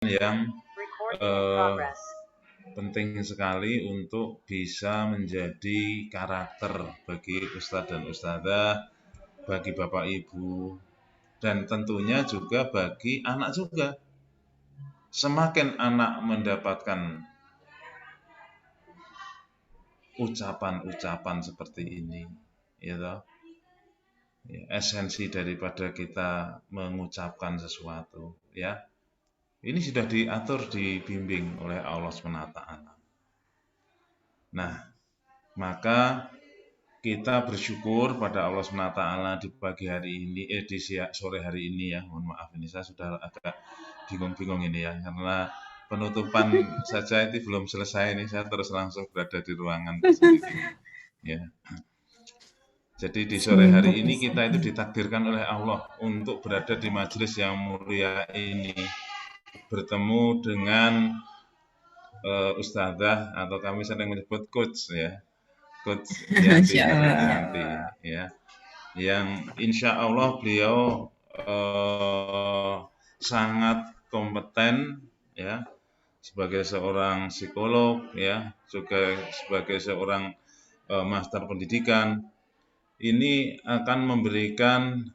yang penting sekali untuk bisa menjadi karakter bagi ustadz dan ustadzah, bagi bapak ibu, dan tentunya juga bagi anak juga. Semakin anak mendapatkan ucapan-ucapan seperti ini, ya, esensi daripada kita mengucapkan sesuatu, ya. Ini sudah diatur, dibimbing oleh Allah SWT. Nah, maka kita bersyukur pada Allah SWT di pagi hari ini, di sore hari ini ya. Mohon maaf ini saya sudah agak bingung-bingung ini ya, karena penutupan saja itu belum selesai ini, saya terus langsung berada di ruangan sendiri. Ya. Jadi di sore hari ini kita itu ditakdirkan oleh Allah untuk berada di majelis yang mulia ini, bertemu dengan ustadzah atau kami sering menyebut coach ya, coach Yanti Haryati ya, yang insya Allah beliau sangat kompeten ya, sebagai seorang psikolog ya, juga sebagai seorang master pendidikan. Ini akan memberikan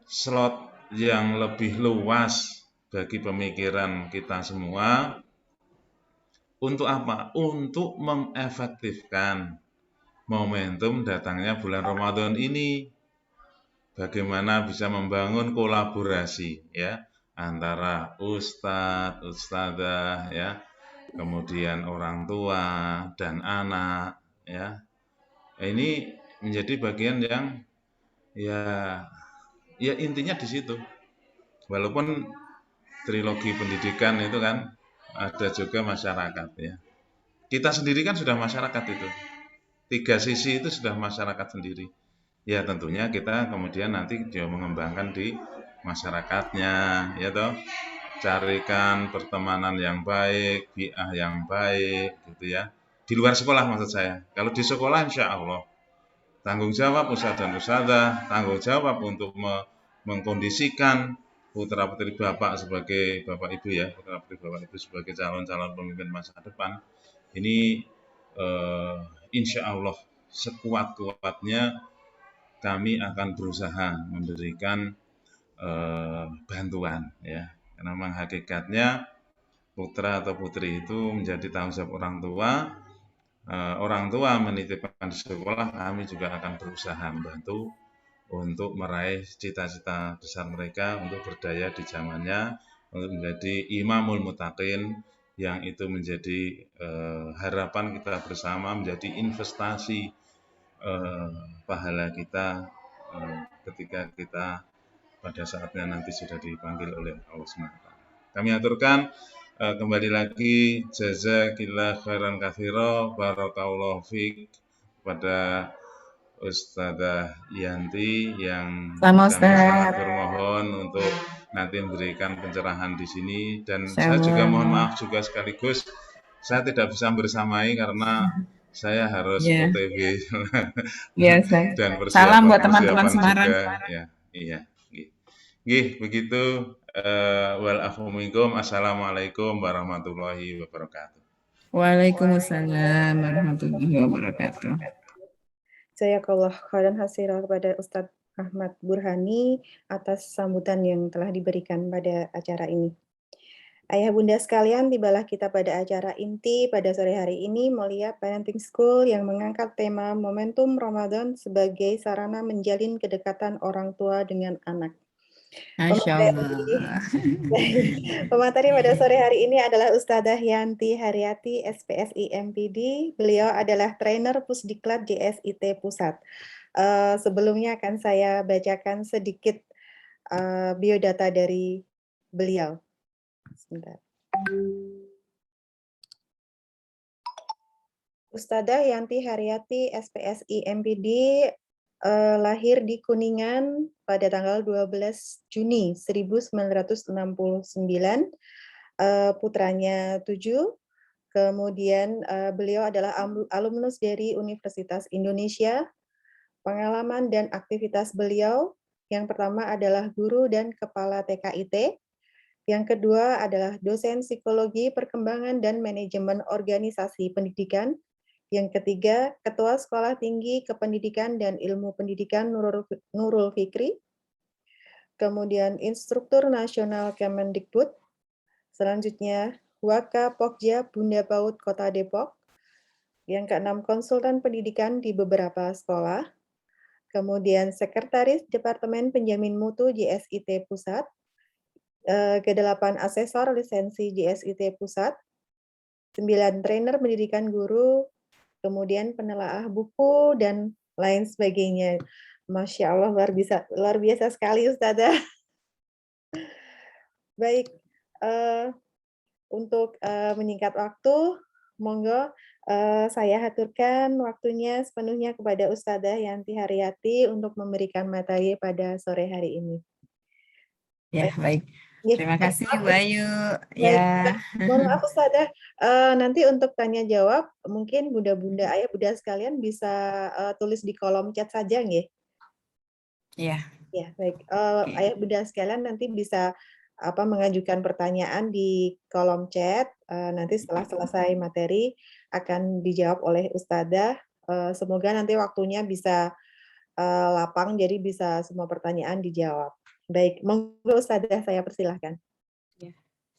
slot yang lebih luas bagi pemikiran kita semua. Untuk apa? Untuk mengefektifkan momentum datangnya bulan Ramadan ini. Bagaimana bisa membangun kolaborasi ya antara ustadz, ustadzah ya, kemudian orang tua dan anak ya. Ini menjadi bagian yang ya intinya di situ. Walaupun trilogi pendidikan itu kan ada juga masyarakat ya. Kita sendiri kan sudah masyarakat itu. 3 sisi itu sudah masyarakat sendiri. Ya tentunya kita kemudian nanti dia mengembangkan di masyarakatnya, ya toh. Carikan pertemanan yang baik, bi'ah yang baik, gitu ya. Di luar sekolah maksud saya. Kalau di sekolah insya Allah tanggung jawab ustadz dan ustadzah, tanggung jawab untuk mengkondisikan putra putri bapak sebagai bapak ibu ya, putra putri bapak ibu sebagai calon-calon pemimpin masa depan. Ini insya Allah sekuat-kuatnya kami akan berusaha memberikan bantuan ya, karena memang hakikatnya putra atau putri itu menjadi tanggung jawab orang tua. Orang tua menitipkan di sekolah, kami juga akan berusaha membantu untuk meraih cita-cita besar mereka untuk berdaya di zamannya, untuk menjadi imamul muttaqin, yang itu menjadi harapan kita bersama, menjadi investasi pahala kita ketika kita pada saatnya nanti sudah dipanggil oleh Allah SWT. Kami aturkan kembali lagi jazakillah khairan katsira, barakallahu fiik kepada Ustadzah Yanti yang kami sangat bermohon untuk nanti memberikan pencerahan di sini, dan saya juga mohon maaf juga sekaligus saya tidak bisa bersamai karena saya harus OTW dan persiapan juga ya. Iya. Nggih, begitu. Wal afu minkum. Assalamualaikum warahmatullahi wabarakatuh. Waalaikumsalam warahmatullahi wabarakatuh. Jazakallah khairan hasirah kepada Ustadz Ahmad Burhani atas sambutan yang telah diberikan pada acara ini. Ayah bunda sekalian, tibalah kita pada acara inti pada sore hari ini, Mulia Parenting School yang mengangkat tema momentum Ramadan sebagai sarana menjalin kedekatan orang tua dengan anak. Pemateri pada sore hari ini adalah Ustadzah Yanti Haryati, SPSI MPD. Beliau adalah trainer Pusdiklat JSIT Pusat. Sebelumnya akan saya bacakan sedikit biodata dari beliau. Sebentar. Ustadzah Yanti Haryati, SPSI MPD, lahir di Kuningan pada tanggal 12 Juni 1969, putranya 7, kemudian beliau adalah alumnus dari Universitas Indonesia. Pengalaman dan aktivitas beliau, yang pertama adalah guru dan kepala TKIT, Yang kedua adalah dosen psikologi perkembangan dan manajemen organisasi pendidikan. Yang ketiga, Ketua Sekolah Tinggi Kependidikan dan Ilmu Pendidikan Nurul Fikri. Kemudian Instruktur Nasional Kemendikbud. Selanjutnya, Waka Pokja Bunda PAUD Kota Depok. Yang keenam, konsultan pendidikan di beberapa sekolah. Kemudian Sekretaris Departemen Penjamin Mutu JSIT Pusat. Ke-8 asesor lisensi JSIT Pusat. 9 trainer pendidikan guru, kemudian penelaah buku dan lain sebagainya. Masya Allah, luar biasa sekali Ustazah. Baik, untuk menyingkat waktu, monggo saya haturkan waktunya sepenuhnya kepada Ustazah Yanti Haryati untuk memberikan materi pada sore hari ini. Ya, baik. Terima kasih, Bu Ayu. Baik, Ya, mohon maaf Ustazah, nanti untuk tanya jawab mungkin bunda-bunda, ayah bunda sekalian bisa tulis di kolom chat saja nggih? ya. Ya, baik. Oke. Ayah bunda sekalian nanti bisa mengajukan pertanyaan di kolom chat. Nanti setelah selesai materi akan dijawab oleh Ustazah. Semoga nanti waktunya bisa lapang, jadi bisa semua pertanyaan dijawab. Baik, monggo Ustazah, saya persilahkan. Ya.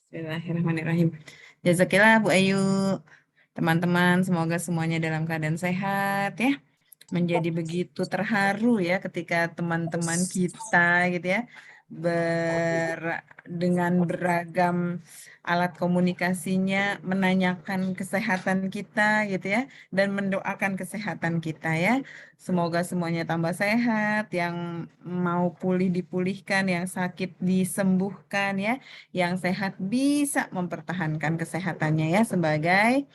Bismillahirrahmanirrahim. Jazakillah Bu Ayu. Teman-teman, semoga semuanya dalam keadaan sehat ya. Menjadi begitu terharu ya ketika teman-teman kita gitu ya dengan beragam alat komunikasinya menanyakan kesehatan kita gitu ya dan mendoakan kesehatan kita ya. Semoga semuanya tambah sehat, yang mau pulih dipulihkan, yang sakit disembuhkan ya, yang sehat bisa mempertahankan kesehatannya ya sebagai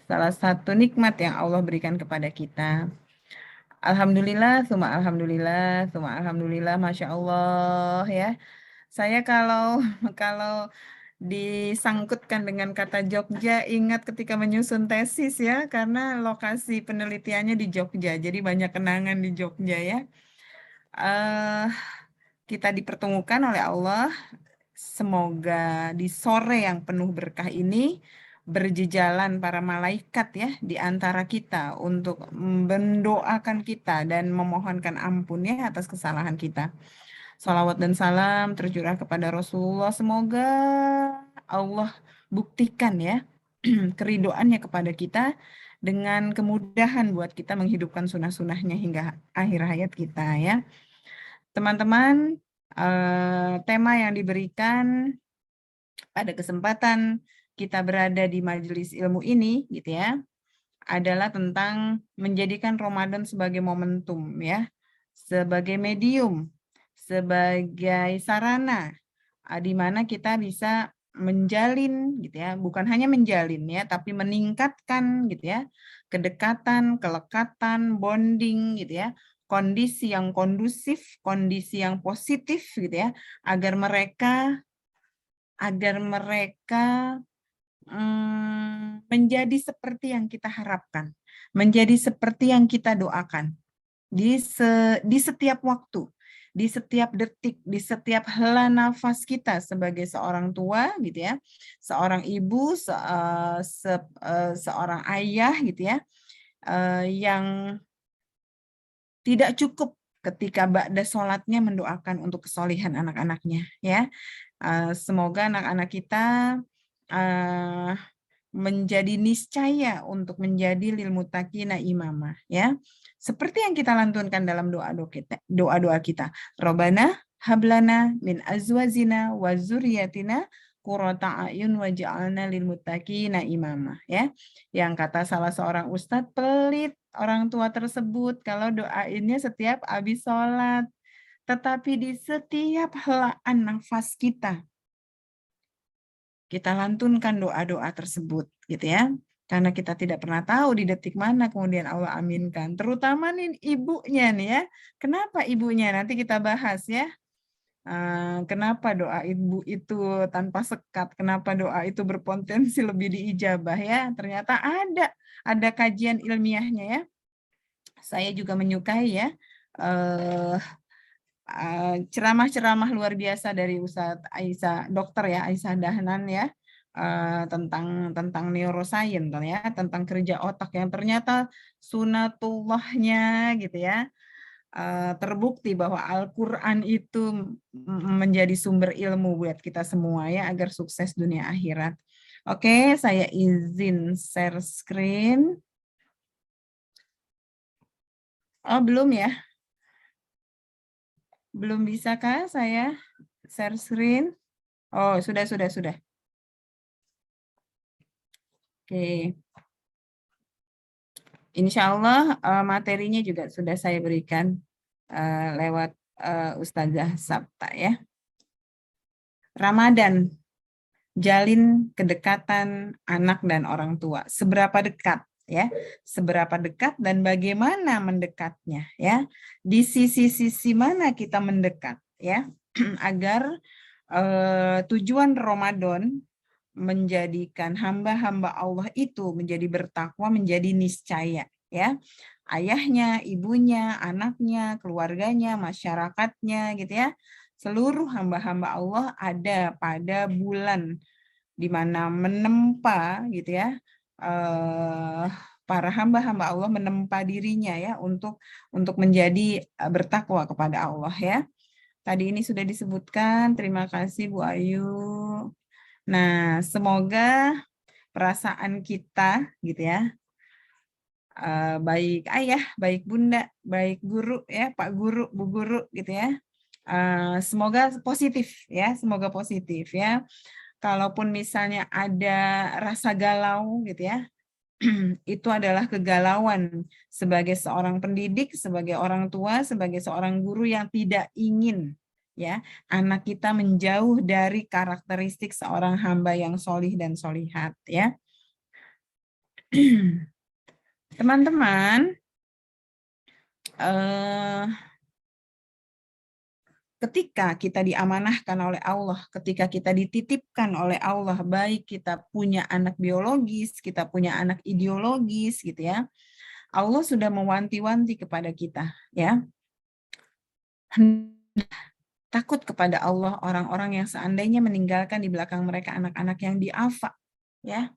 salah satu nikmat yang Allah berikan kepada kita. Alhamdulillah, summa alhamdulillah, Masya Allah ya. Saya kalau disangkutkan dengan kata Jogja, ingat ketika menyusun tesis ya, karena lokasi penelitiannya di Jogja, jadi banyak kenangan di Jogja ya. Kita dipertemukan oleh Allah, semoga di sore yang penuh berkah ini berjejalan para malaikat ya di antara kita untuk mendoakan kita dan memohonkan ampun ya atas kesalahan kita. Salawat dan salam tercurah kepada Rasulullah. Semoga Allah buktikan ya keridoannya kepada kita dengan kemudahan buat kita menghidupkan sunnah-sunnahnya hingga akhir hayat kita ya. Teman-teman, tema yang diberikan pada kesempatan kita berada di majelis ilmu ini gitu ya adalah tentang menjadikan Ramadan sebagai momentum ya, sebagai medium, sebagai sarana di mana kita bisa menjalin gitu ya, bukan hanya menjalin ya, tapi meningkatkan gitu ya, kedekatan, kelekatan, bonding gitu ya, kondisi yang kondusif, kondisi yang positif gitu ya, agar mereka menjadi seperti yang kita harapkan, menjadi seperti yang kita doakan di setiap waktu, di setiap detik, di setiap hela nafas kita sebagai seorang tua gitu ya, seorang ibu, seorang ayah gitu ya, yang tidak cukup ketika ba'da sholatnya mendoakan untuk kesolihan anak-anaknya ya. Semoga anak-anak kita menjadi niscaya untuk menjadi lil muttaqina imamah ya. Seperti yang kita lantunkan dalam doa-doa kita. Rabbana hablana min azwajina wa dzurriyyatina qurrata a'yun waj'alna lil muttaqina imamah ya. Yang kata salah seorang ustadz, pelit orang tua tersebut kalau doainnya setiap habis sholat. Tetapi di setiap helaan nafas kita lantunkan doa-doa tersebut gitu ya. Karena kita tidak pernah tahu di detik mana kemudian Allah aminkan. Terutama nih ibunya nih ya. Kenapa ibunya? Nanti kita bahas ya. Kenapa doa ibu itu tanpa sekat? Kenapa doa itu berpotensi lebih diijabah ya? Ternyata ada kajian ilmiahnya ya. Saya juga menyukai ya ceramah-ceramah luar biasa dari Ustadz Aisyah, dokter ya, Aisyah Dahlan ya, tentang neuroscience ya, tentang kerja otak yang ternyata sunatullahnya gitu ya, terbukti bahwa Al-Quran itu menjadi sumber ilmu buat kita semua ya, agar sukses dunia akhirat. Oke, saya izin share screen. Oh, belum ya? Belum bisa kah saya share screen? Oh, sudah. Oke. Insya Allah materinya juga sudah saya berikan lewat Ustazah Sabta ya. Ramadan, jalin kedekatan anak dan orang tua. Seberapa dekat ya? Seberapa dekat dan bagaimana mendekatnya ya? Di sisi-sisi mana kita mendekat ya? Agar tujuan Ramadan menjadikan hamba-hamba Allah itu menjadi bertakwa, menjadi niscaya ya. Ayahnya, ibunya, anaknya, keluarganya, masyarakatnya gitu ya. Seluruh hamba-hamba Allah ada pada bulan di mana menempa gitu ya. Para hamba-hamba Allah menempa dirinya ya untuk menjadi bertakwa kepada Allah ya. Tadi ini sudah disebutkan. Terima kasih Bu Ayu. Nah, semoga perasaan kita gitu ya, baik ayah, baik bunda, baik guru ya, Pak Guru, Bu Guru gitu ya, semoga positif ya, semoga positif ya. Kalaupun misalnya ada rasa galau gitu ya, itu adalah kegalauan sebagai seorang pendidik, sebagai orang tua, sebagai seorang guru yang tidak ingin ya anak kita menjauh dari karakteristik seorang hamba yang solih dan solihat ya. Teman-teman, ketika kita diamanahkan oleh Allah, ketika kita dititipkan oleh Allah, baik kita punya anak biologis, kita punya anak ideologis gitu ya, Allah sudah mewanti-wanti kepada kita ya. Takut kepada Allah orang-orang yang seandainya meninggalkan di belakang mereka anak-anak yang diafa ya.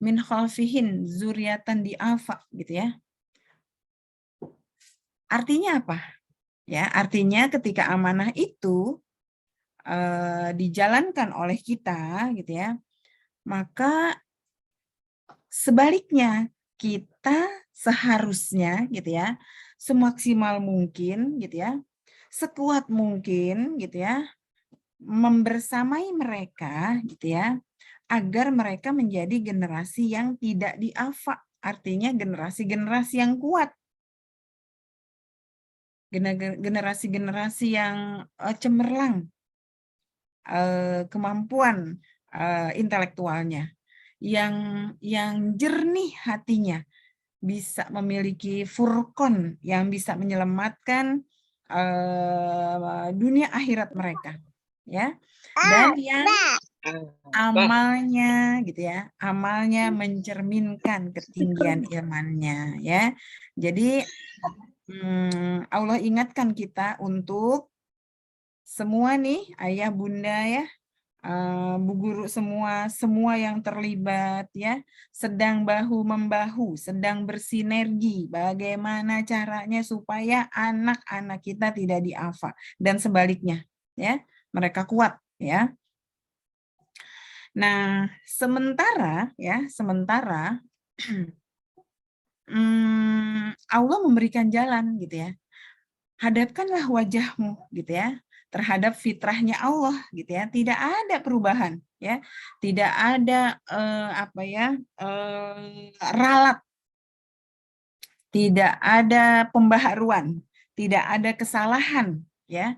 Min khalfihin zuriatan diafa gitu ya. Artinya apa? Ya, artinya ketika amanah itu dijalankan oleh kita gitu ya, maka sebaliknya kita seharusnya gitu ya, semaksimal mungkin gitu ya, sekuat mungkin gitu ya, membersamai mereka gitu ya, agar mereka menjadi generasi yang tidak diafa, artinya generasi-generasi yang kuat, generasi-generasi yang cemerlang kemampuan intelektualnya, yang jernih hatinya, bisa memiliki furqon yang bisa menyelamatkan dunia akhirat mereka ya, dan yang amalnya gitu ya, amalnya mencerminkan ketinggian ilmannya ya. Jadi Allah ingatkan kita untuk semua nih ayah bunda ya, Bu Guru semua yang terlibat ya, sedang bahu-membahu, sedang bersinergi bagaimana caranya supaya anak-anak kita tidak diafa dan sebaliknya ya, mereka kuat ya. Nah, sementara Allah memberikan jalan gitu ya. Hadapkanlah wajahmu gitu ya terhadap fitrahnya Allah gitu ya, tidak ada perubahan ya, tidak ada ralat, tidak ada pembaharuan, tidak ada kesalahan ya,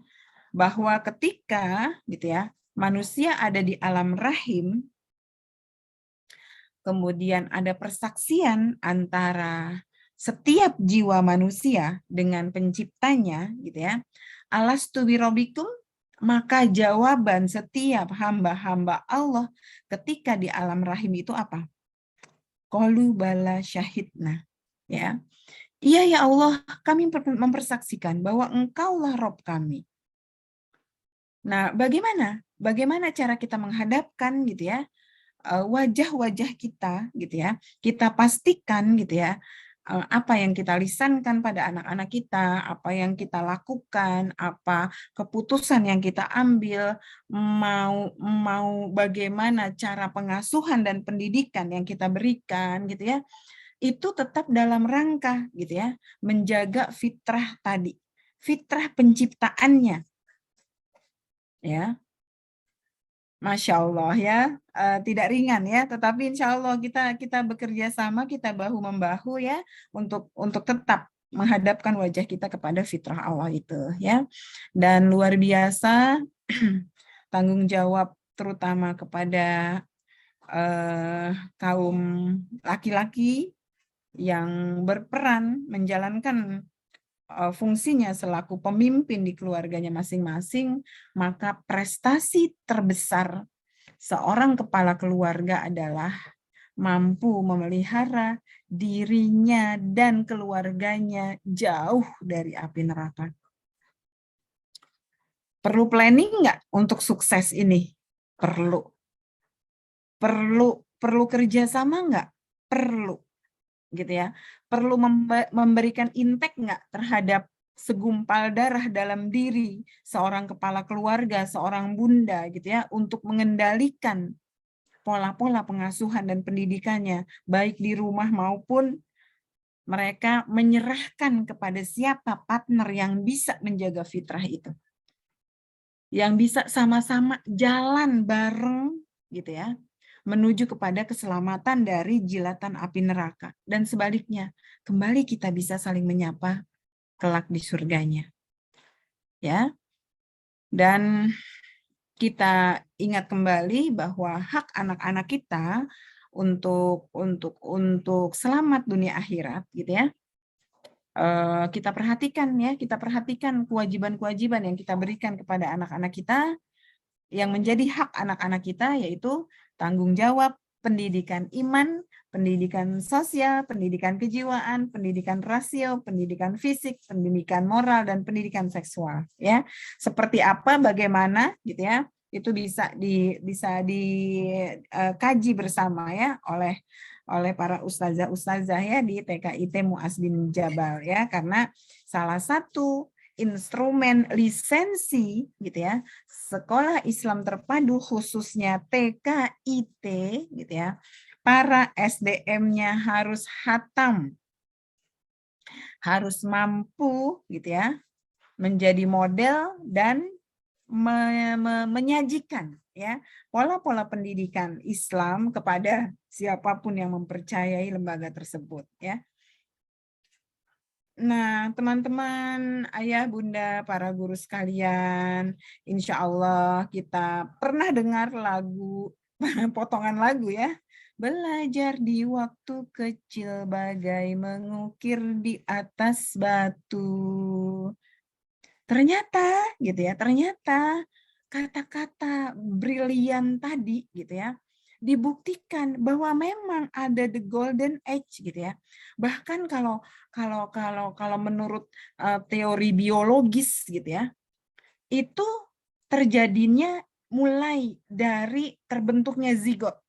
bahwa ketika gitu ya manusia ada di alam rahim, kemudian ada persaksian antara setiap jiwa manusia dengan penciptanya gitu ya, alastu birabbikum, maka jawaban setiap hamba-hamba Allah ketika di alam rahim itu apa? Qalu bala syahidna ya. Iya ya Allah, kami mempersaksikan bahwa Engkaulah Rob kami. Nah, bagaimana? Bagaimana cara kita menghadapkan gitu ya wajah-wajah kita gitu ya. Kita pastikan gitu ya apa yang kita lisankan pada anak-anak kita, apa yang kita lakukan, apa keputusan yang kita ambil, mau bagaimana cara pengasuhan dan pendidikan yang kita berikan gitu ya. Itu tetap dalam rangka gitu ya, menjaga fitrah tadi. Fitrah penciptaannya ya. Masya Allah ya, tidak ringan ya, tetapi insya Allah kita bekerja sama, kita bahu membahu ya, untuk tetap menghadapkan wajah kita kepada fitrah Allah itu ya. Dan luar biasa tanggung jawab terutama kepada kaum laki-laki yang berperan menjalankan fungsinya selaku pemimpin di keluarganya masing-masing, maka prestasi terbesar seorang kepala keluarga adalah mampu memelihara dirinya dan keluarganya jauh dari api neraka. Perlu planning nggak untuk sukses ini? Perlu. Perlu kerjasama nggak? Perlu. Gitu ya. Perlu memberikan intake nggak terhadap segumpal darah dalam diri seorang kepala keluarga, seorang bunda gitu ya, untuk mengendalikan pola-pola pengasuhan dan pendidikannya, baik di rumah maupun mereka menyerahkan kepada siapa partner yang bisa menjaga fitrah itu. Yang bisa sama-sama jalan bareng gitu ya, menuju kepada keselamatan dari jilatan api neraka. Dan sebaliknya, kembali kita bisa saling menyapa kelak di surganya. Ya. Dan kita ingat kembali bahwa hak anak-anak kita untuk selamat dunia akhirat gitu ya. Kita perhatikan kewajiban-kewajiban yang kita berikan kepada anak-anak kita yang menjadi hak anak-anak kita, yaitu tanggung jawab pendidikan iman, pendidikan sosial, pendidikan kejiwaan, pendidikan rasio, pendidikan fisik, pendidikan moral, dan pendidikan seksual. Ya, seperti apa, bagaimana, gitu ya, itu bisa dikaji bersama ya oleh para ustazah-ustazah ya di TKIT Mu'az bin Jabal ya, karena salah satu instrumen lisensi gitu ya sekolah Islam terpadu khususnya TKIT gitu ya, para SDM-nya harus khatam, harus mampu gitu ya menjadi model dan menyajikan ya pola-pola pendidikan Islam kepada siapapun yang mempercayai lembaga tersebut ya. Nah, teman-teman, ayah, bunda, para guru sekalian, insya Allah kita pernah dengar lagu, potongan lagu ya. Belajar di waktu kecil bagai mengukir di atas batu. Ternyata, gitu ya, ternyata kata-kata brilian tadi, gitu ya, dibuktikan bahwa memang ada the golden age gitu ya. Bahkan kalau menurut teori biologis gitu ya, itu terjadinya mulai dari terbentuknya zigot.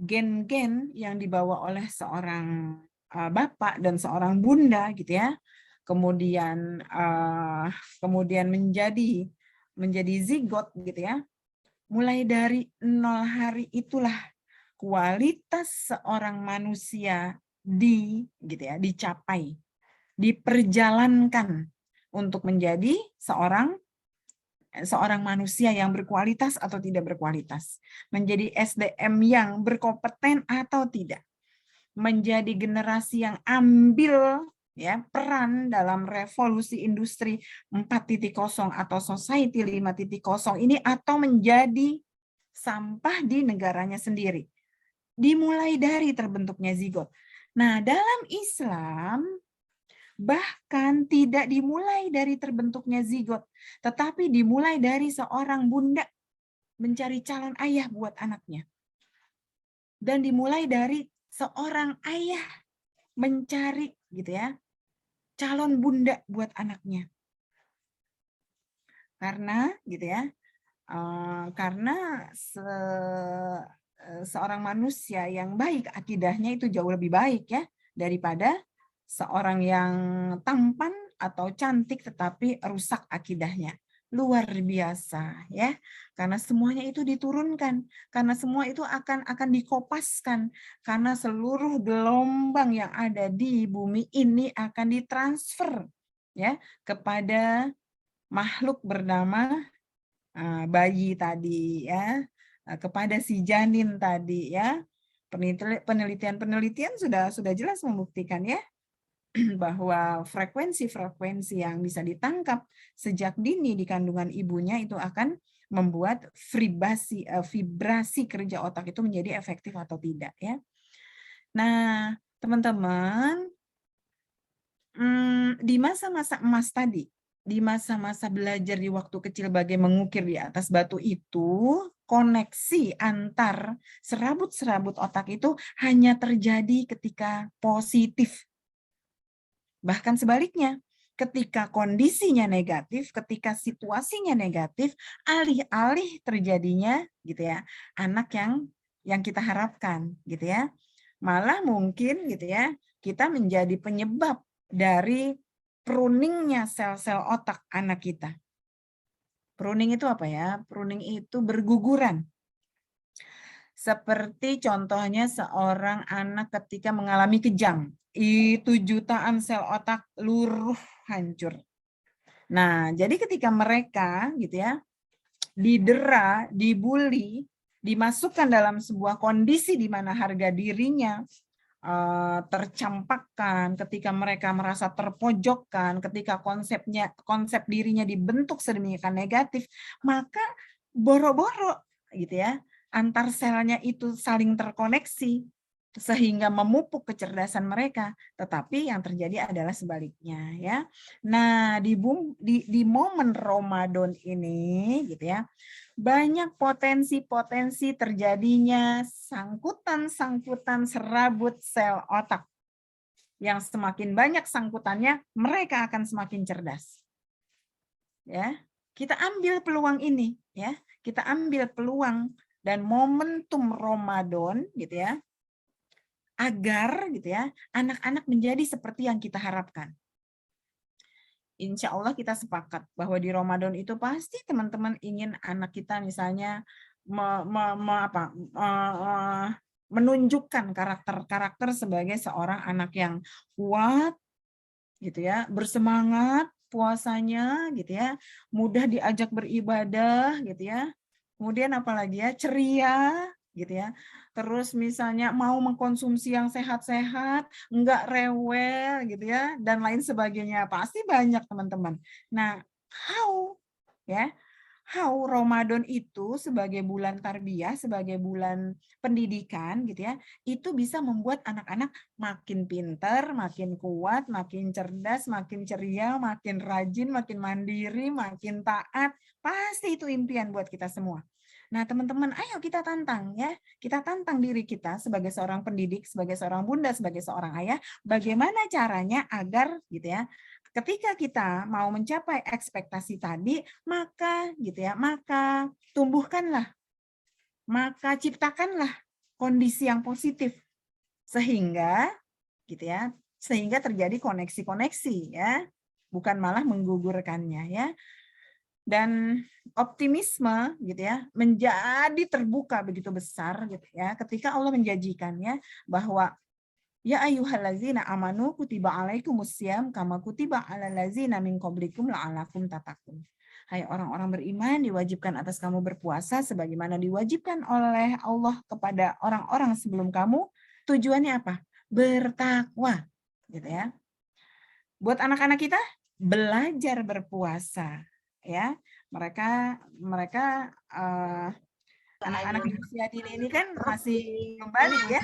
Gen-gen yang dibawa oleh seorang bapak dan seorang bunda gitu ya, kemudian menjadi zigot gitu ya. Mulai dari 0 hari itulah kualitas seorang manusia dicapai, diperjalankan untuk menjadi seorang manusia yang berkualitas atau tidak berkualitas, menjadi SDM yang berkompeten atau tidak, menjadi generasi yang ambil ya peran dalam revolusi industri 4.0 atau society 5.0 ini, atau menjadi sampah di negaranya sendiri. Dimulai dari terbentuknya zigot. Nah, dalam Islam bahkan tidak dimulai dari terbentuknya zigot, tetapi dimulai dari seorang bunda mencari calon ayah buat anaknya. Dan dimulai dari seorang ayah mencari gitu ya calon bunda buat anaknya. Karena gitu ya, karena seorang manusia yang baik akidahnya itu jauh lebih baik ya daripada seorang yang tampan atau cantik tetapi rusak akidahnya. Luar biasa ya, karena semuanya itu diturunkan, karena semua itu akan dikopaskan, karena seluruh gelombang yang ada di bumi ini akan ditransfer ya kepada makhluk bernama bayi tadi ya, kepada si janin tadi ya. Penelitian sudah jelas membuktikan ya bahwa frekuensi-frekuensi yang bisa ditangkap sejak dini di kandungan ibunya itu akan membuat vibrasi kerja otak itu menjadi efektif atau tidak ya. Nah, teman-teman, di masa-masa emas tadi, di masa-masa belajar di waktu kecil bagai mengukir di atas batu itu, koneksi antar serabut-serabut otak itu hanya terjadi ketika positif. Bahkan sebaliknya, ketika kondisinya negatif, ketika situasinya negatif, alih-alih terjadinya gitu ya, anak yang kita harapkan gitu ya. Malah mungkin gitu ya, kita menjadi penyebab dari pruningnya sel-sel otak anak kita. Pruning itu apa ya? Pruning itu berguguran. Seperti contohnya seorang anak ketika mengalami kejang, itu jutaan sel otak luruh hancur. Nah, jadi ketika mereka gitu ya didera, dibully, dimasukkan dalam sebuah kondisi di mana harga dirinya tercampakkan, ketika mereka merasa terpojokkan, ketika konsep dirinya dibentuk sedemikian negatif, maka boro-boro gitu ya antar selnya itu saling terkoneksi sehingga memupuk kecerdasan mereka, tetapi yang terjadi adalah sebaliknya ya. Nah, di momen Ramadan ini gitu ya, banyak potensi-potensi terjadinya sangkutan-sangkutan serabut sel otak. Yang semakin banyak sangkutannya, mereka akan semakin cerdas. Ya, kita ambil peluang ini ya. Kita ambil peluang dan momentum Ramadan gitu ya. Agar gitu ya, anak-anak menjadi seperti yang kita harapkan. Insya Allah kita sepakat bahwa di Ramadan itu pasti teman-teman ingin anak kita misalnya menunjukkan karakter-karakter sebagai seorang anak yang kuat, gitu ya, bersemangat puasanya, gitu ya, mudah diajak beribadah, gitu ya. Kemudian apalagi ya, ceria, gitu ya. Terus misalnya mau mengkonsumsi yang sehat-sehat, enggak rewel gitu ya, dan lain sebagainya. Pasti banyak teman-teman. Nah, how Ramadan itu sebagai bulan tarbiyah, sebagai bulan pendidikan gitu ya, itu bisa membuat anak-anak makin pintar, makin kuat, makin cerdas, makin ceria, makin rajin, makin mandiri, makin taat. Pasti itu impian buat kita semua. Nah, teman-teman, ayo kita tantang ya. Kita tantang diri kita sebagai seorang pendidik, sebagai seorang bunda, sebagai seorang ayah, bagaimana caranya agar gitu ya, ketika kita mau mencapai ekspektasi tadi, maka gitu ya, maka tumbuhkanlah, maka ciptakanlah kondisi yang positif sehingga gitu ya, sehingga terjadi koneksi-koneksi ya, bukan malah menggugurkannya ya. Dan optimisme gitu ya menjadi terbuka begitu besar gitu ya ketika Allah menjanjikannya bahwa ya ayyuhallazina amanu kutiba alaikumusiyam kama kutiba alal ladzina min qablikum la'alakum tattaqun. Hai orang-orang beriman, diwajibkan atas kamu berpuasa sebagaimana diwajibkan oleh Allah kepada orang-orang sebelum kamu. Tujuannya apa? Bertakwa, gitu ya. Buat anak-anak kita belajar berpuasa, ya. Mereka anak-anak di usia dini ini kan masih belum balik ya.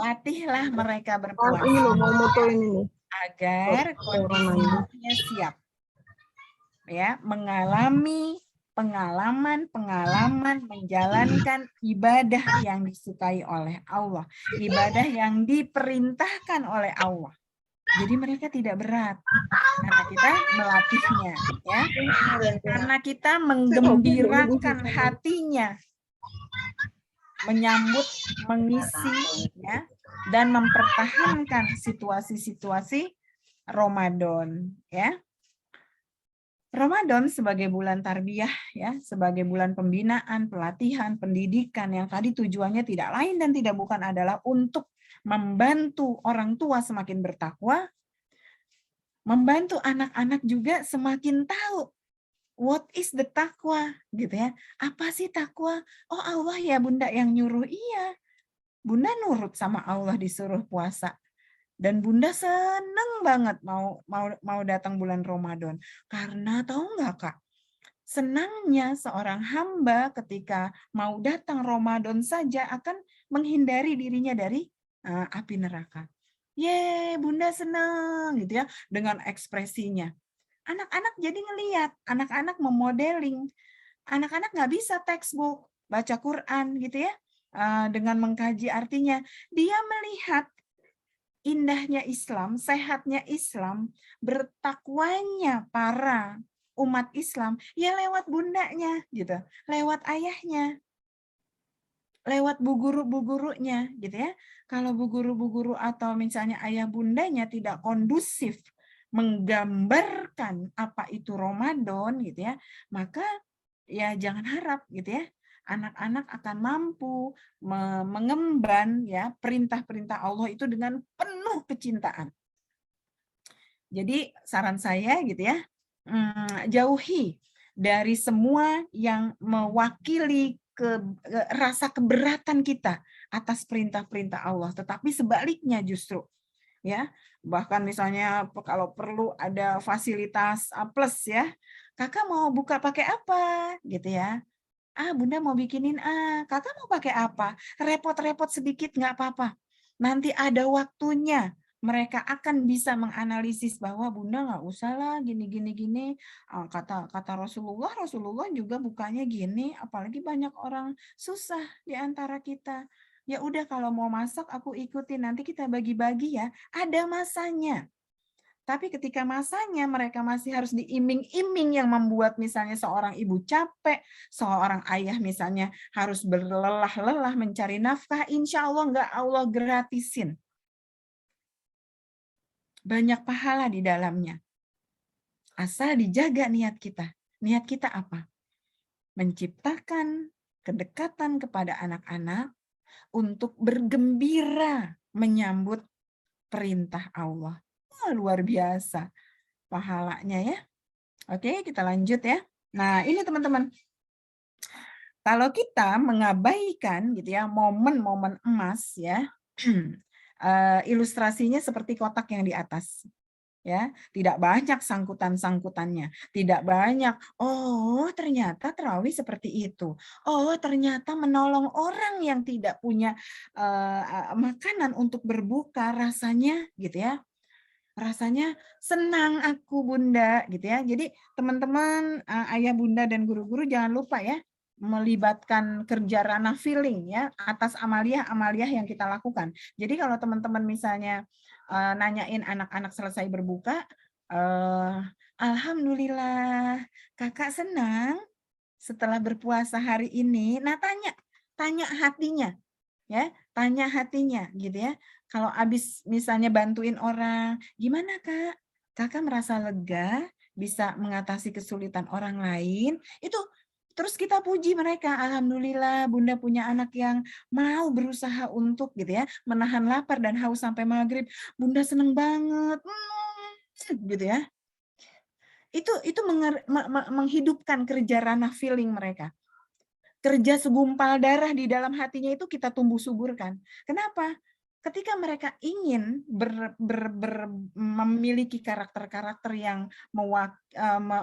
Latihlah mereka berpuasa agar kondisinya siap ya mengalami pengalaman-pengalaman menjalankan ibadah yang disukai oleh Allah, ibadah yang diperintahkan oleh Allah. Jadi mereka tidak berat karena kita melatihnya, ya. Karena kita menggembirakan hatinya, menyambut, mengisi, ya, dan mempertahankan situasi-situasi Ramadan, ya. Ramadan sebagai bulan tarbiyah, ya, sebagai bulan pembinaan, pelatihan, pendidikan yang tadi tujuannya tidak lain dan tidak bukan adalah untuk membantu orang tua semakin bertakwa, membantu anak-anak juga semakin tahu what is the takwa, gitu ya. Apa sih takwa? Oh, Allah ya Bunda yang nyuruh. Iya. Bunda nurut sama Allah disuruh puasa. Dan Bunda seneng banget mau datang bulan Ramadan. Karena tahu nggak Kak? Senangnya seorang hamba ketika mau datang Ramadan saja akan menghindari dirinya dari api neraka. Ye, Bunda senang gitu ya dengan ekspresinya. Anak-anak jadi ngelihat, anak-anak memodeling. Anak-anak nggak bisa textbook, baca Quran gitu ya, dengan mengkaji artinya. Dia melihat indahnya Islam, sehatnya Islam, bertakwanya para umat Islam, ya lewat bundanya gitu, lewat ayahnya, lewat bu guru-gurunya gitu ya. Kalau bu guru atau misalnya ayah bundanya tidak kondusif menggambarkan apa itu Ramadan gitu ya, maka ya jangan harap gitu ya anak-anak akan mampu mengemban ya perintah-perintah Allah itu dengan penuh kecintaan. Jadi saran saya gitu ya, jauhi dari semua yang mewakili rasa keberatan kita atas perintah-perintah Allah, tetapi sebaliknya justru ya, bahkan misalnya kalau perlu ada fasilitas plus ya, kakak mau buka pakai apa gitu ya, Bunda mau bikinin kakak mau pakai apa, repot-repot sedikit nggak apa-apa, nanti ada waktunya mereka akan bisa menganalisis bahwa Bunda nggak usah lah gini, kata Rasulullah juga bukanya gini, apalagi banyak orang susah di antara kita. Ya udah kalau mau masak aku ikutin, nanti kita bagi-bagi ya, ada masanya. Tapi ketika masanya mereka masih harus diiming-iming yang membuat misalnya seorang ibu capek, seorang ayah misalnya harus berlelah-lelah mencari nafkah, insya Allah nggak Allah gratisin. Banyak pahala di dalamnya. Asal dijaga niat kita. Niat kita apa? Menciptakan kedekatan kepada anak-anak untuk bergembira menyambut perintah Allah. Luar biasa pahalanya ya. Oke, kita lanjut ya. Nah, ini teman-teman. Kalau kita mengabaikan gitu ya momen-momen emas ya, ilustrasinya seperti kotak yang di atas. Ya, tidak banyak sangkutan-sangkutannya, tidak banyak. Oh, ternyata tarawih seperti itu. Oh, ternyata menolong orang yang tidak punya makanan untuk berbuka rasanya gitu ya. Rasanya senang aku Bunda gitu ya. Jadi teman-teman, ayah Bunda dan guru-guru jangan lupa ya melibatkan kerja ranah feeling ya atas amalia-amalia yang kita lakukan. Jadi kalau teman-teman misalnya nanyain anak-anak selesai berbuka, alhamdulillah kakak senang setelah berpuasa hari ini. Nah tanya hatinya ya, tanya hatinya gitu ya. Kalau habis misalnya bantuin orang, gimana Kak? Kakak merasa lega bisa mengatasi kesulitan orang lain? Itu terus kita puji mereka, alhamdulillah Bunda punya anak yang mau berusaha untuk gitu ya, menahan lapar dan haus sampai maghrib. Bunda seneng banget. Gitu ya. Itu menghidupkan kerja ranah feeling mereka. Kerja segumpal darah di dalam hatinya itu kita tumbuh suburkan. Kenapa? Ketika mereka ingin memiliki karakter-karakter yang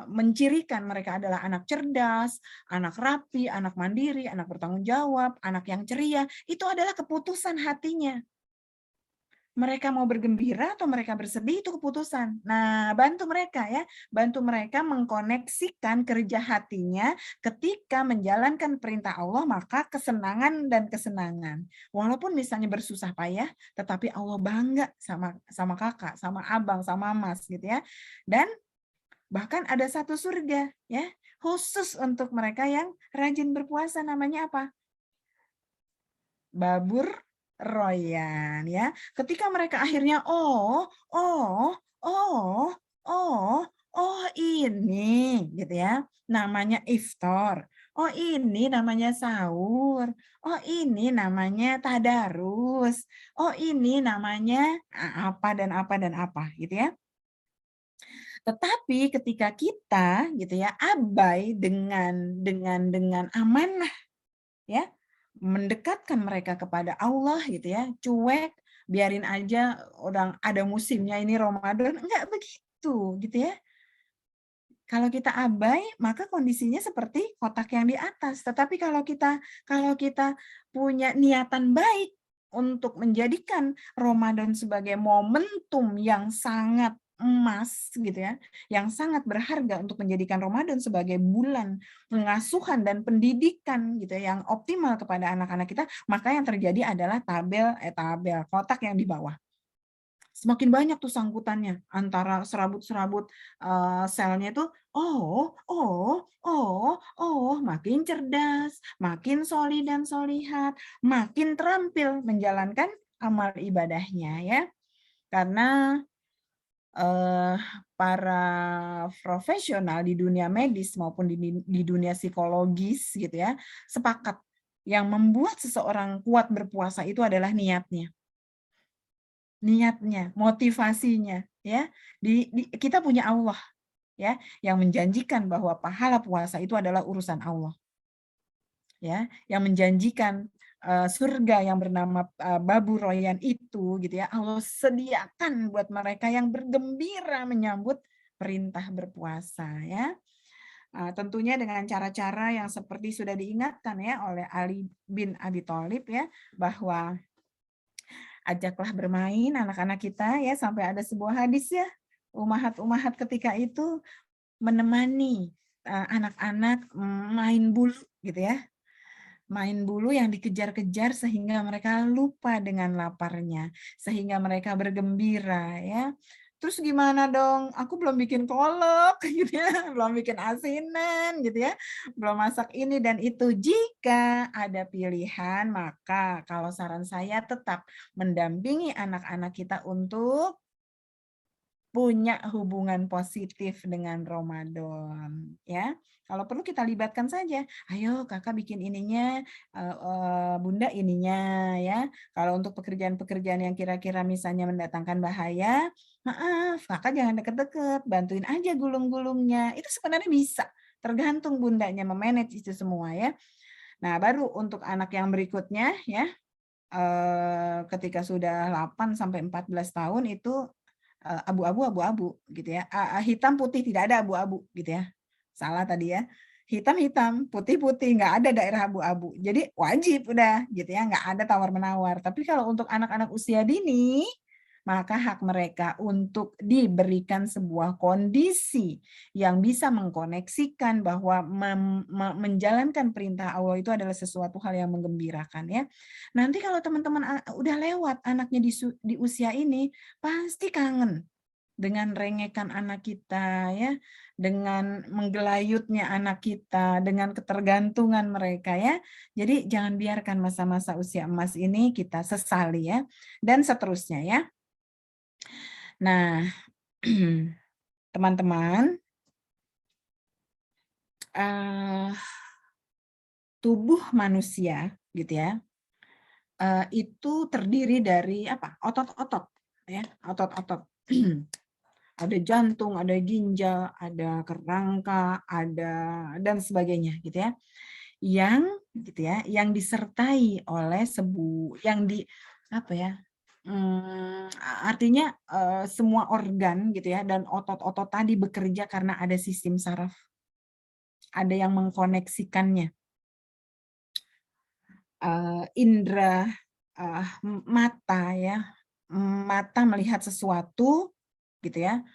mencirikan mereka adalah anak cerdas, anak rapi, anak mandiri, anak bertanggung jawab, anak yang ceria, itu adalah keputusan hatinya. mereka mau bergembira atau mereka bersedih itu keputusan. Nah, bantu mereka ya, bantu mereka mengkoneksikan kerja hatinya ketika menjalankan perintah Allah, maka kesenangan dan kesenangan. Walaupun misalnya bersusah payah, tetapi Allah bangga sama kakak, sama abang, sama mas gitu ya. Dan bahkan ada satu surga ya, khusus untuk mereka yang rajin berpuasa, namanya apa? Babur Royan ya. Ketika mereka akhirnya ini gitu ya. Namanya iftar. Oh ini namanya sahur. Oh ini namanya tadarus. Oh ini namanya apa dan apa dan apa gitu ya. Tetapi ketika kita gitu ya abai dengan amanah ya, mendekatkan mereka kepada Allah gitu ya, cuek, biarin aja orang ada musimnya ini Ramadan, enggak begitu gitu ya. Kalau kita abai, maka kondisinya seperti kotak yang di atas. Tetapi kalau kita punya niatan baik untuk menjadikan Ramadan sebagai momentum yang sangat emas gitu ya, yang sangat berharga untuk menjadikan Ramadan sebagai bulan pengasuhan dan pendidikan gitu ya, yang optimal kepada anak-anak kita, maka yang terjadi adalah tabel kotak yang di bawah. Semakin banyak tuh sangkutannya antara serabut-serabut, selnya itu, makin cerdas, makin sholih dan sholihah, makin terampil menjalankan amal ibadahnya ya. Karena, para profesional di dunia medis maupun di dunia psikologis gitu ya, sepakat yang membuat seseorang kuat berpuasa itu adalah niatnya. Niatnya, motivasinya, ya. Kita punya Allah, ya, yang menjanjikan bahwa pahala puasa itu adalah urusan Allah, ya, yang menjanjikan surga yang bernama Babu Royan itu, gitu ya, Allah sediakan buat mereka yang bergembira menyambut perintah berpuasa, ya. Tentunya dengan cara-cara yang seperti sudah diingatkan ya oleh Ali bin Abi Thalib ya, bahwa ajaklah bermain anak-anak kita ya, sampai ada sebuah hadis ya, umahat-umahat ketika itu menemani anak-anak main bulu gitu ya. Main bulu yang dikejar-kejar sehingga mereka lupa dengan laparnya, sehingga mereka bergembira ya. Terus gimana dong? Aku belum bikin kolak gitu ya, belum bikin asinan gitu ya, belum masak ini dan itu. Jika ada pilihan, maka kalau saran saya tetap mendampingi anak-anak kita untuk punya hubungan positif dengan Ramadan, ya. Kalau perlu kita libatkan saja, "Ayo Kakak bikin ininya, Bunda ininya," ya. Kalau untuk pekerjaan-pekerjaan yang kira-kira misalnya mendatangkan bahaya, maaf, Kakak jangan deket-deket, bantuin aja gulung-gulungnya. Itu sebenarnya bisa, tergantung Bundanya memanage itu semua ya. Nah, baru untuk anak yang berikutnya ya, ketika sudah 8 sampai 14 tahun itu abu-abu gitu ya, hitam putih tidak ada abu-abu gitu ya. Salah tadi ya. Hitam-hitam, putih-putih, nggak ada daerah abu-abu. Jadi wajib udah gitu ya, nggak ada tawar-menawar. Tapi kalau untuk anak-anak usia dini, maka hak mereka untuk diberikan sebuah kondisi yang bisa mengkoneksikan bahwa menjalankan perintah Allah itu adalah sesuatu hal yang menggembirakan ya. Nanti kalau teman-teman udah lewat anaknya di usia ini, pasti kangen dengan rengekan anak kita ya, dengan menggelayutnya anak kita, dengan ketergantungan mereka ya. Jadi jangan biarkan masa-masa usia emas ini kita sesali ya, dan seterusnya ya. Nah, teman-teman, tubuh manusia gitu ya, itu terdiri dari apa? Otot-otot ya, otot-otot. Ada jantung, ada ginjal, ada kerangka, ada dan sebagainya gitu ya. Yang gitu ya, yang disertai oleh yang di apa ya? Artinya semua organ gitu ya dan otot-otot tadi bekerja karena ada sistem saraf. Ada yang mengkoneksikannya. Indera mata ya, mata melihat sesuatu, gitu ya.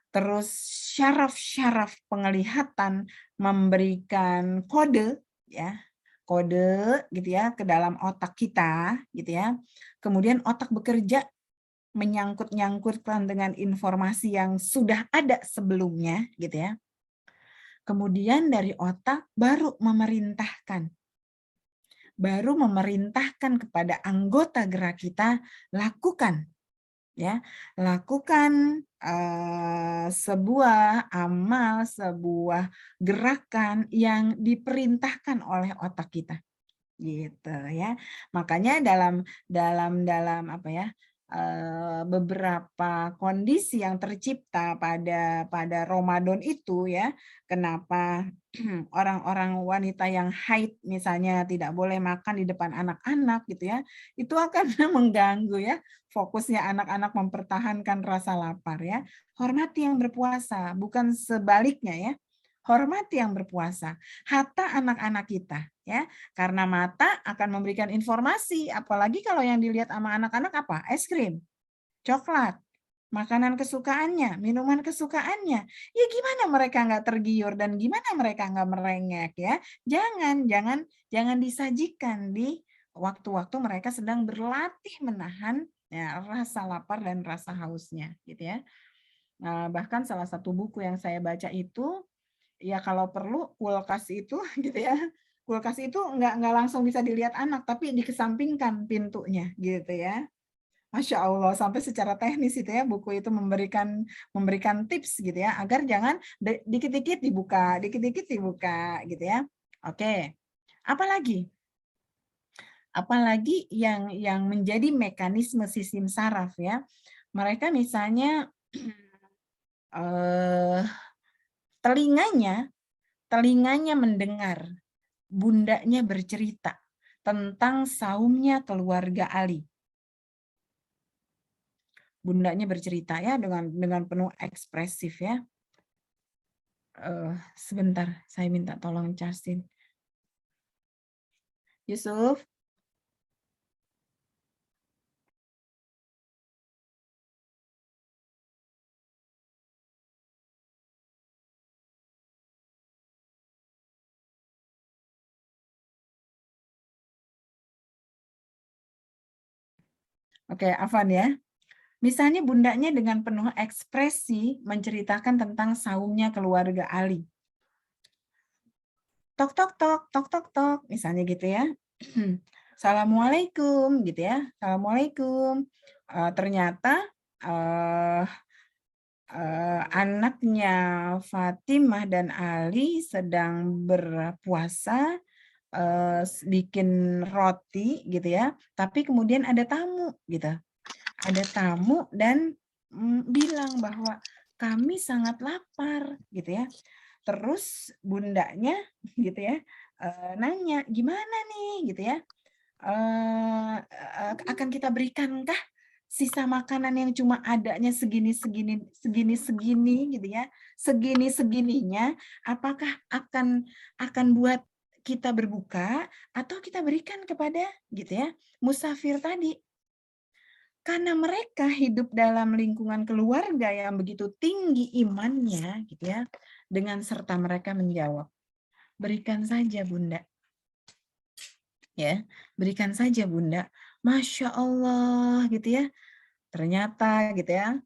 Terus syaraf-syaraf penglihatan memberikan kode, ya, kode gitu ya ke dalam otak kita, gitu ya. Kemudian otak bekerja menyangkut-nyangkutkan dengan informasi yang sudah ada sebelumnya, gitu ya. Kemudian dari otak baru memerintahkan kepada anggota gerak kita, lakukan, ya, lakukan sebuah amal, sebuah gerakan yang diperintahkan oleh otak kita, gitu ya. Makanya dalam apa ya, beberapa kondisi yang tercipta pada Ramadan itu ya, kenapa orang-orang wanita yang haid misalnya tidak boleh makan di depan anak-anak gitu ya, itu akan mengganggu ya fokusnya anak-anak mempertahankan rasa lapar ya. Hormati yang berpuasa, bukan sebaliknya ya. Hormati yang berpuasa. Hatta anak-anak kita ya, karena mata akan memberikan informasi, apalagi kalau yang dilihat sama anak-anak apa? Es krim, coklat, makanan kesukaannya, minuman kesukaannya. Ya gimana mereka nggak tergiur dan gimana mereka nggak merengek ya? Jangan disajikan di waktu-waktu mereka sedang berlatih menahan ya, rasa lapar dan rasa hausnya, gitu ya. Nah, bahkan salah satu buku yang saya baca itu, ya kalau perlu kulkas itu gitu ya, kulkas itu nggak langsung bisa dilihat anak, tapi dikesampingkan pintunya gitu ya. Masya Allah, sampai secara teknis itu ya buku itu memberikan tips gitu ya, agar jangan dikit-dikit dibuka gitu ya. Oke, apalagi? Apalagi yang menjadi mekanisme sistem saraf ya. Mereka misalnya eh, telinganya mendengar bundanya bercerita tentang saumnya keluarga Ali. Bundanya bercerita ya dengan penuh ekspresif ya. Sebentar, saya minta tolong Justin. Yusuf. Oke, Afan ya. Misalnya bundanya dengan penuh ekspresi menceritakan tentang saumnya keluarga Ali. Tok tok tok tok tok tok, misalnya gitu ya. Assalamualaikum gitu ya. Assalamualaikum. Ternyata anaknya Fatimah dan Ali sedang berpuasa, bikin roti gitu ya. Tapi kemudian ada tamu gitu. Ada tamu dan bilang bahwa kami sangat lapar gitu ya. Terus bundanya gitu ya nanya, gimana nih gitu ya, akan kita berikankah sisa makanan yang cuma adanya segini gitu ya, segininya, apakah akan buat kita berbuka atau kita berikan kepada gitu ya musafir tadi. Karena mereka hidup dalam lingkungan keluarga yang begitu tinggi imannya, gitu ya, dengan serta mereka menjawab, berikan saja Bunda. Ya, berikan saja Bunda. Masya Allah, gitu ya. Ternyata, gitu ya,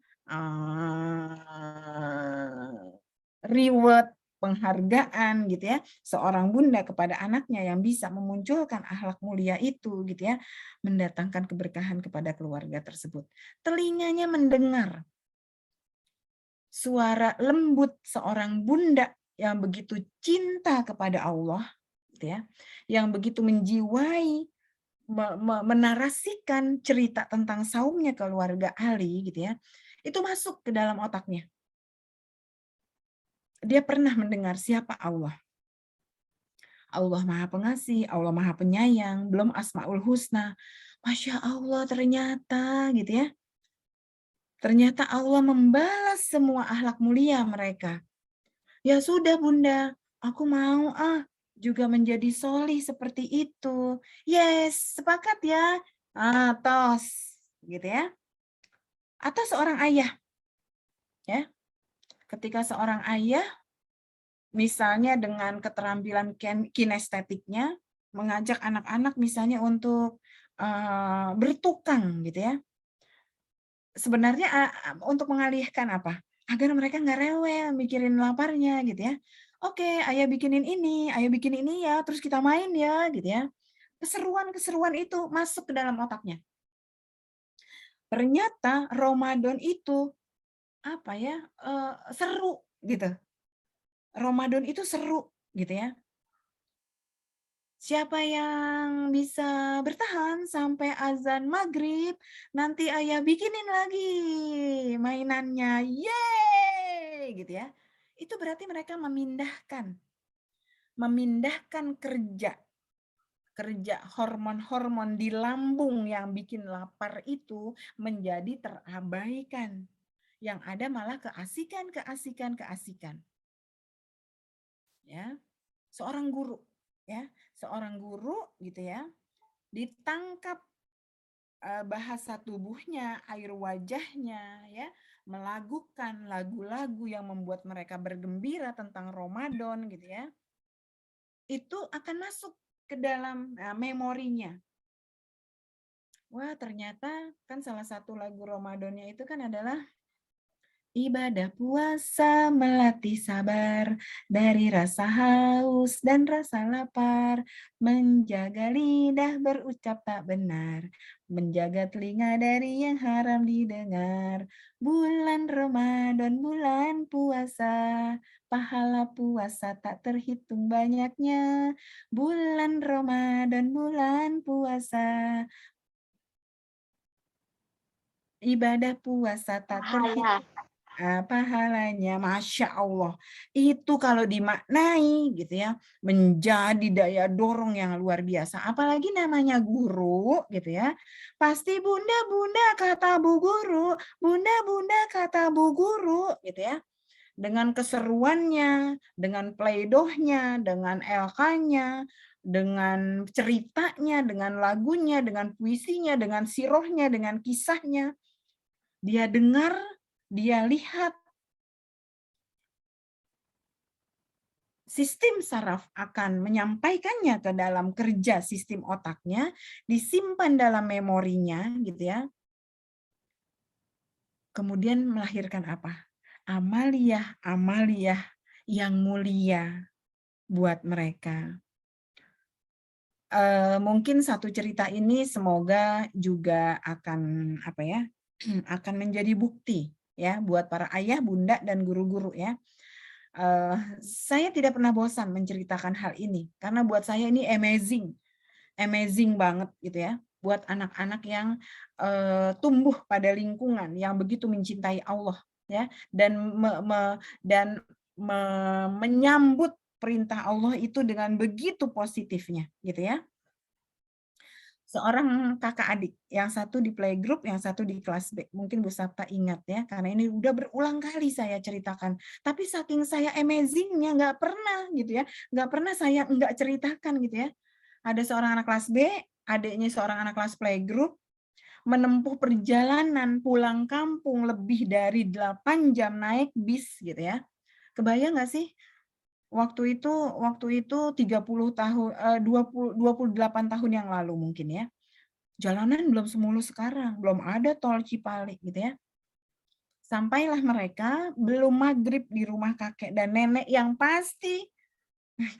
reward penghargaan gitu ya seorang bunda kepada anaknya yang bisa memunculkan akhlak mulia itu gitu ya, mendatangkan keberkahan kepada keluarga tersebut. Telinganya mendengar suara lembut seorang bunda yang begitu cinta kepada Allah gitu ya, yang begitu menjiwai menarasikan cerita tentang saumnya keluarga Ali gitu ya, itu masuk ke dalam otaknya. Dia pernah mendengar siapa Allah. Allah Maha Pengasih, Allah Maha Penyayang, belum Asmaul Husna. Masya Allah ternyata gitu ya. Ternyata Allah membalas semua akhlak mulia mereka. Ya sudah Bunda, aku mau juga menjadi solih seperti itu. Yes, sepakat ya. Tos, gitu ya. Atau seorang ayah, ya. Ketika seorang ayah misalnya dengan keterampilan kinestetiknya mengajak anak-anak misalnya untuk bertukang gitu ya. Sebenarnya untuk mengalihkan apa? Agar mereka nggak rewel mikirin laparnya gitu ya. Oke, ayah bikinin ini, ayah bikin ini ya, terus kita main ya gitu ya. Keseruan-keseruan itu masuk ke dalam otaknya. Ternyata Ramadan itu apa ya? Seru gitu. Ramadan itu seru gitu ya. Siapa yang bisa bertahan sampai azan maghrib, nanti ayah bikinin lagi mainannya, yeay, gitu ya. Itu berarti mereka memindahkan kerja hormon-hormon di lambung yang bikin lapar itu menjadi terabaikan. Yang ada malah keasikan. Ya, seorang guru gitu ya, ditangkap bahasa tubuhnya, air wajahnya ya, melakukan lagu-lagu yang membuat mereka bergembira tentang Ramadan gitu ya. Itu akan masuk ke dalam memorinya. Wah, ternyata kan salah satu lagu Ramadannya itu kan adalah ibadah puasa melatih sabar dari rasa haus dan rasa lapar, menjaga lidah berucap tak benar, menjaga telinga dari yang haram didengar. Bulan Ramadan, bulan puasa, pahala puasa tak terhitung banyaknya. Bulan Ramadan, bulan puasa, ibadah puasa tak terhitung. Pahalanya, Masya Allah, itu kalau dimaknai gitu ya, menjadi daya dorong yang luar biasa. Apalagi namanya guru gitu ya, pasti bunda kata bu guru, bunda kata bu guru gitu ya. Dengan keseruannya, dengan playdohnya, dengan LK-nya, dengan ceritanya, dengan lagunya, dengan puisinya, dengan sirohnya, dengan kisahnya. Dia dengar, dia lihat, sistem saraf akan menyampaikannya ke dalam kerja sistem otaknya, disimpan dalam memorinya, gitu ya. Kemudian melahirkan apa? Amaliyah yang mulia buat mereka. Mungkin satu cerita ini semoga juga akan akan menjadi bukti ya buat para ayah, bunda, dan guru-guru ya. Saya tidak pernah bosan menceritakan hal ini karena buat saya ini amazing banget gitu ya, buat anak-anak yang tumbuh pada lingkungan yang begitu mencintai Allah ya, dan menyambut perintah Allah itu dengan begitu positifnya gitu ya. Seorang kakak adik, yang satu di playgroup, yang satu di kelas B. Mungkin Bu Sabta ingat ya, karena ini udah berulang kali saya ceritakan. Tapi saking saya amazing-nya, nggak pernah gitu ya, nggak pernah saya nggak ceritakan gitu ya. Ada seorang anak kelas B, adiknya seorang anak kelas playgroup, menempuh perjalanan pulang kampung lebih dari 8 jam naik bis gitu ya. Kebayang nggak sih? Waktu itu 30 tahun, 28 tahun yang lalu mungkin ya. Jalanan belum semulus sekarang, belum ada tol Cipali gitu ya. Sampailah mereka belum maghrib di rumah kakek dan nenek yang pasti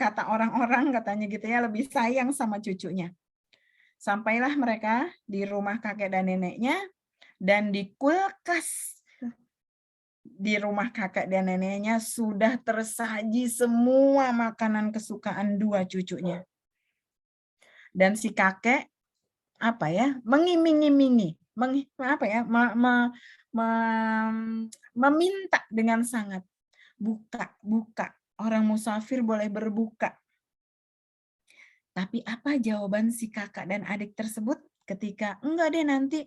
kata orang-orang katanya gitu ya lebih sayang sama cucunya. Sampailah mereka di rumah kakek dan neneknya dan di kulkas di rumah kakek dan neneknya sudah tersaji semua makanan kesukaan dua cucunya. Dan si kakek mengiming-imingi, meminta dengan sangat, buka, orang musafir boleh berbuka. Tapi apa jawaban si kakak dan adik tersebut ketika enggak deh nanti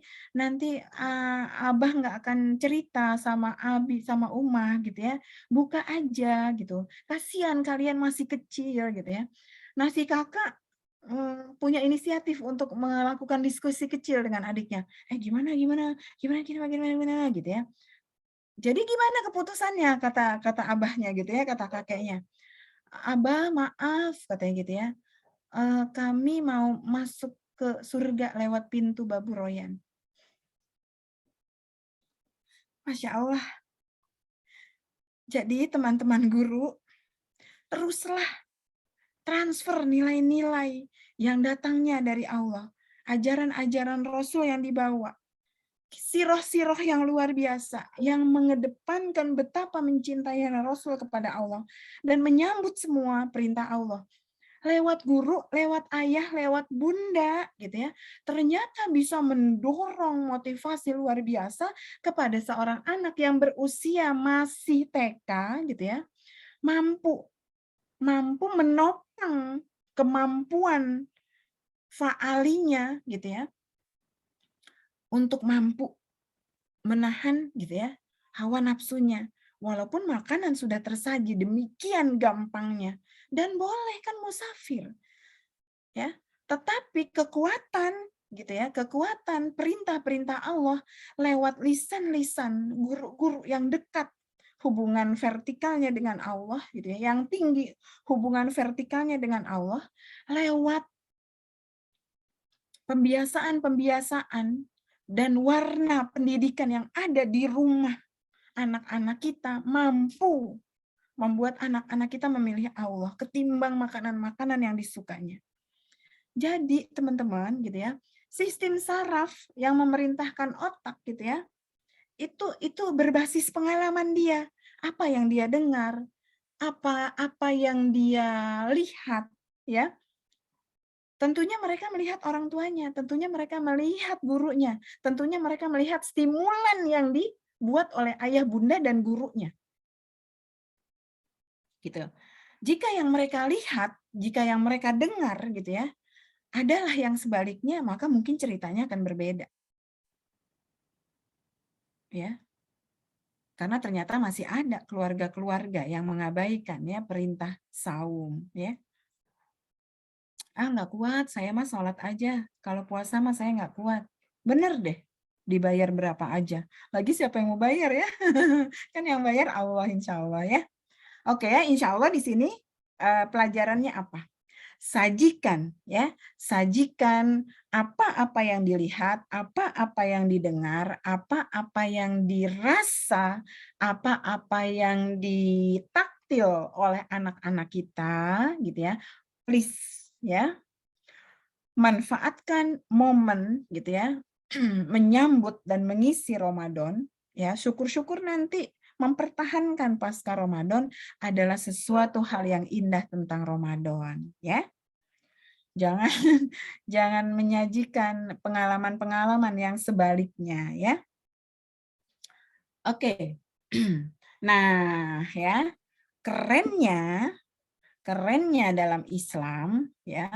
abah nggak akan cerita sama abi sama umah gitu ya, buka aja gitu, kasihan kalian masih kecil gitu ya. Nah si kakak punya inisiatif untuk melakukan diskusi kecil dengan adiknya. Gimana gitu ya. Jadi gimana keputusannya kata abahnya gitu ya, kata kakeknya. "Abah maaf," katanya gitu ya, "kami mau masuk ke surga lewat pintu Babu Royan." Masya Allah. Jadi teman-teman guru, teruslah transfer nilai-nilai yang datangnya dari Allah. Ajaran-ajaran Rasul yang dibawa. Siroh-siroh yang luar biasa. Yang mengedepankan betapa mencintai Rasul kepada Allah. Dan menyambut semua perintah Allah. Lewat guru, lewat ayah, lewat bunda, gitu ya. Ternyata bisa mendorong motivasi luar biasa kepada seorang anak yang berusia masih TK, gitu ya, mampu menopang kemampuan faalinya, gitu ya, untuk mampu menahan, gitu ya, hawa nafsunya. Walaupun makanan sudah tersaji demikian gampangnya, dan boleh kan musafir. Ya, tetapi kekuatan gitu ya, kekuatan perintah-perintah Allah lewat lisan-lisan guru-guru yang dekat hubungan vertikalnya dengan Allah gitu ya, yang tinggi hubungan vertikalnya dengan Allah lewat pembiasaan-pembiasaan dan warna pendidikan yang ada di rumah anak-anak kita mampu membuat anak-anak kita memilih Allah ketimbang makanan-makanan yang disukanya. Jadi teman-teman gitu ya, sistem saraf yang memerintahkan otak gitu ya, itu berbasis pengalaman dia. Apa yang dia dengar, apa yang dia lihat ya. Tentunya mereka melihat orang tuanya, tentunya mereka melihat gurunya, tentunya mereka melihat stimulan yang dibuat oleh ayah bunda dan gurunya. Gitu. Jika yang mereka lihat, jika yang mereka dengar gitu ya, adalah yang sebaliknya, maka mungkin ceritanya akan berbeda. Ya. Karena ternyata masih ada keluarga-keluarga yang mengabaikan ya perintah saum ya. Nggak kuat, saya mah sholat aja. Kalau puasa mah saya nggak kuat. Bener deh, dibayar berapa aja. Lagi siapa yang mau bayar ya? Kan yang bayar Allah insya Allah ya. Oke ya, insya Allah di sini pelajarannya apa? Sajikan ya, sajikan apa-apa yang dilihat, apa-apa yang didengar, apa-apa yang dirasa, apa-apa yang ditaktil oleh anak-anak kita gitu ya. Please ya, manfaatkan momen gitu ya, menyambut dan mengisi Ramadan ya. Syukur-syukur nanti mempertahankan pasca Ramadan adalah sesuatu hal yang indah tentang Ramadan ya. Jangan jangan menyajikan pengalaman-pengalaman yang sebaliknya ya. Oke. Nah, ya. Kerennya dalam Islam ya.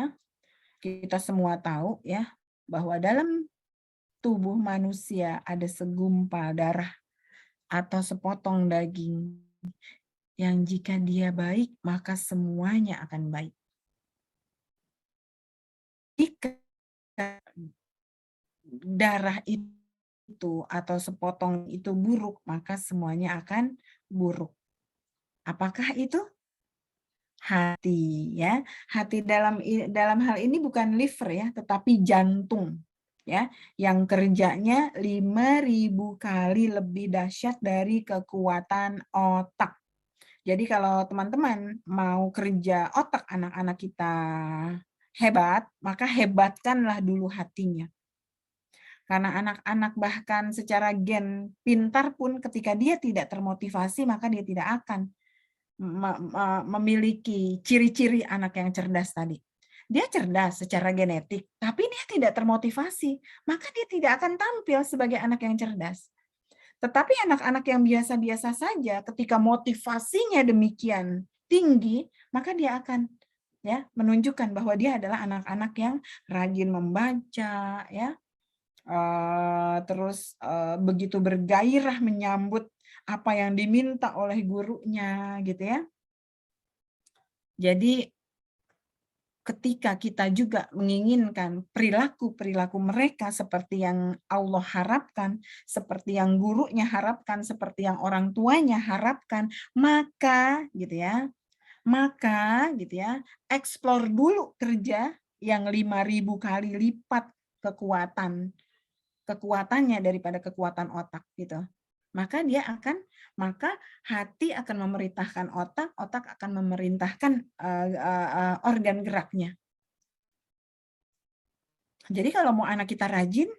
Kita semua tahu ya bahwa dalam tubuh manusia ada segumpal darah atau sepotong daging yang jika dia baik maka semuanya akan baik. Jika darah itu atau sepotong itu buruk, maka semuanya akan buruk. Apakah itu? Hati ya. Hati dalam hal ini bukan liver ya, tetapi jantung ya, yang kerjanya 5.000 kali lebih dahsyat dari kekuatan otak. Jadi kalau teman-teman mau kerja otak anak-anak kita hebat, maka hebatkanlah dulu hatinya. Karena anak-anak bahkan secara gen pintar pun ketika dia tidak termotivasi, maka dia tidak akan memiliki ciri-ciri anak yang cerdas tadi. Dia cerdas secara genetik, tapi dia tidak termotivasi, maka dia tidak akan tampil sebagai anak yang cerdas. Tetapi anak-anak yang biasa-biasa saja, ketika motivasinya demikian tinggi, maka dia akan ya menunjukkan bahwa dia adalah anak-anak yang rajin membaca, ya, terus begitu bergairah menyambut apa yang diminta oleh gurunya, gitu ya. Jadi ketika kita juga menginginkan perilaku-perilaku mereka seperti yang Allah harapkan, seperti yang gurunya harapkan, seperti yang orang tuanya harapkan, maka gitu ya, explore dulu kerja yang 5.000 kali lipat kekuatannya daripada kekuatan otak gitu. Maka hati akan memerintahkan otak, otak akan memerintahkan organ geraknya. Jadi kalau mau anak kita rajin,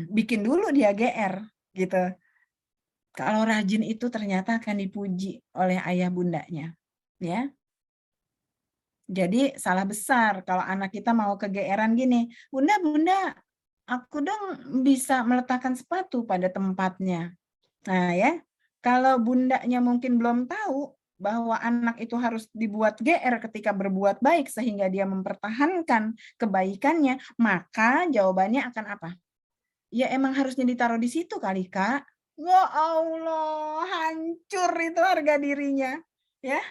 bikin dulu dia GR gitu. Kalau rajin itu ternyata akan dipuji oleh ayah bundanya, ya. Jadi salah besar kalau anak kita mau kegeeran gini, Bunda, aku dong bisa meletakkan sepatu pada tempatnya. Nah ya, kalau bundanya mungkin belum tahu bahwa anak itu harus dibuat GR ketika berbuat baik sehingga dia mempertahankan kebaikannya, maka jawabannya akan apa? Ya emang harusnya ditaruh di situ kali, Kak. Ya Allah, hancur itu harga dirinya. Ya.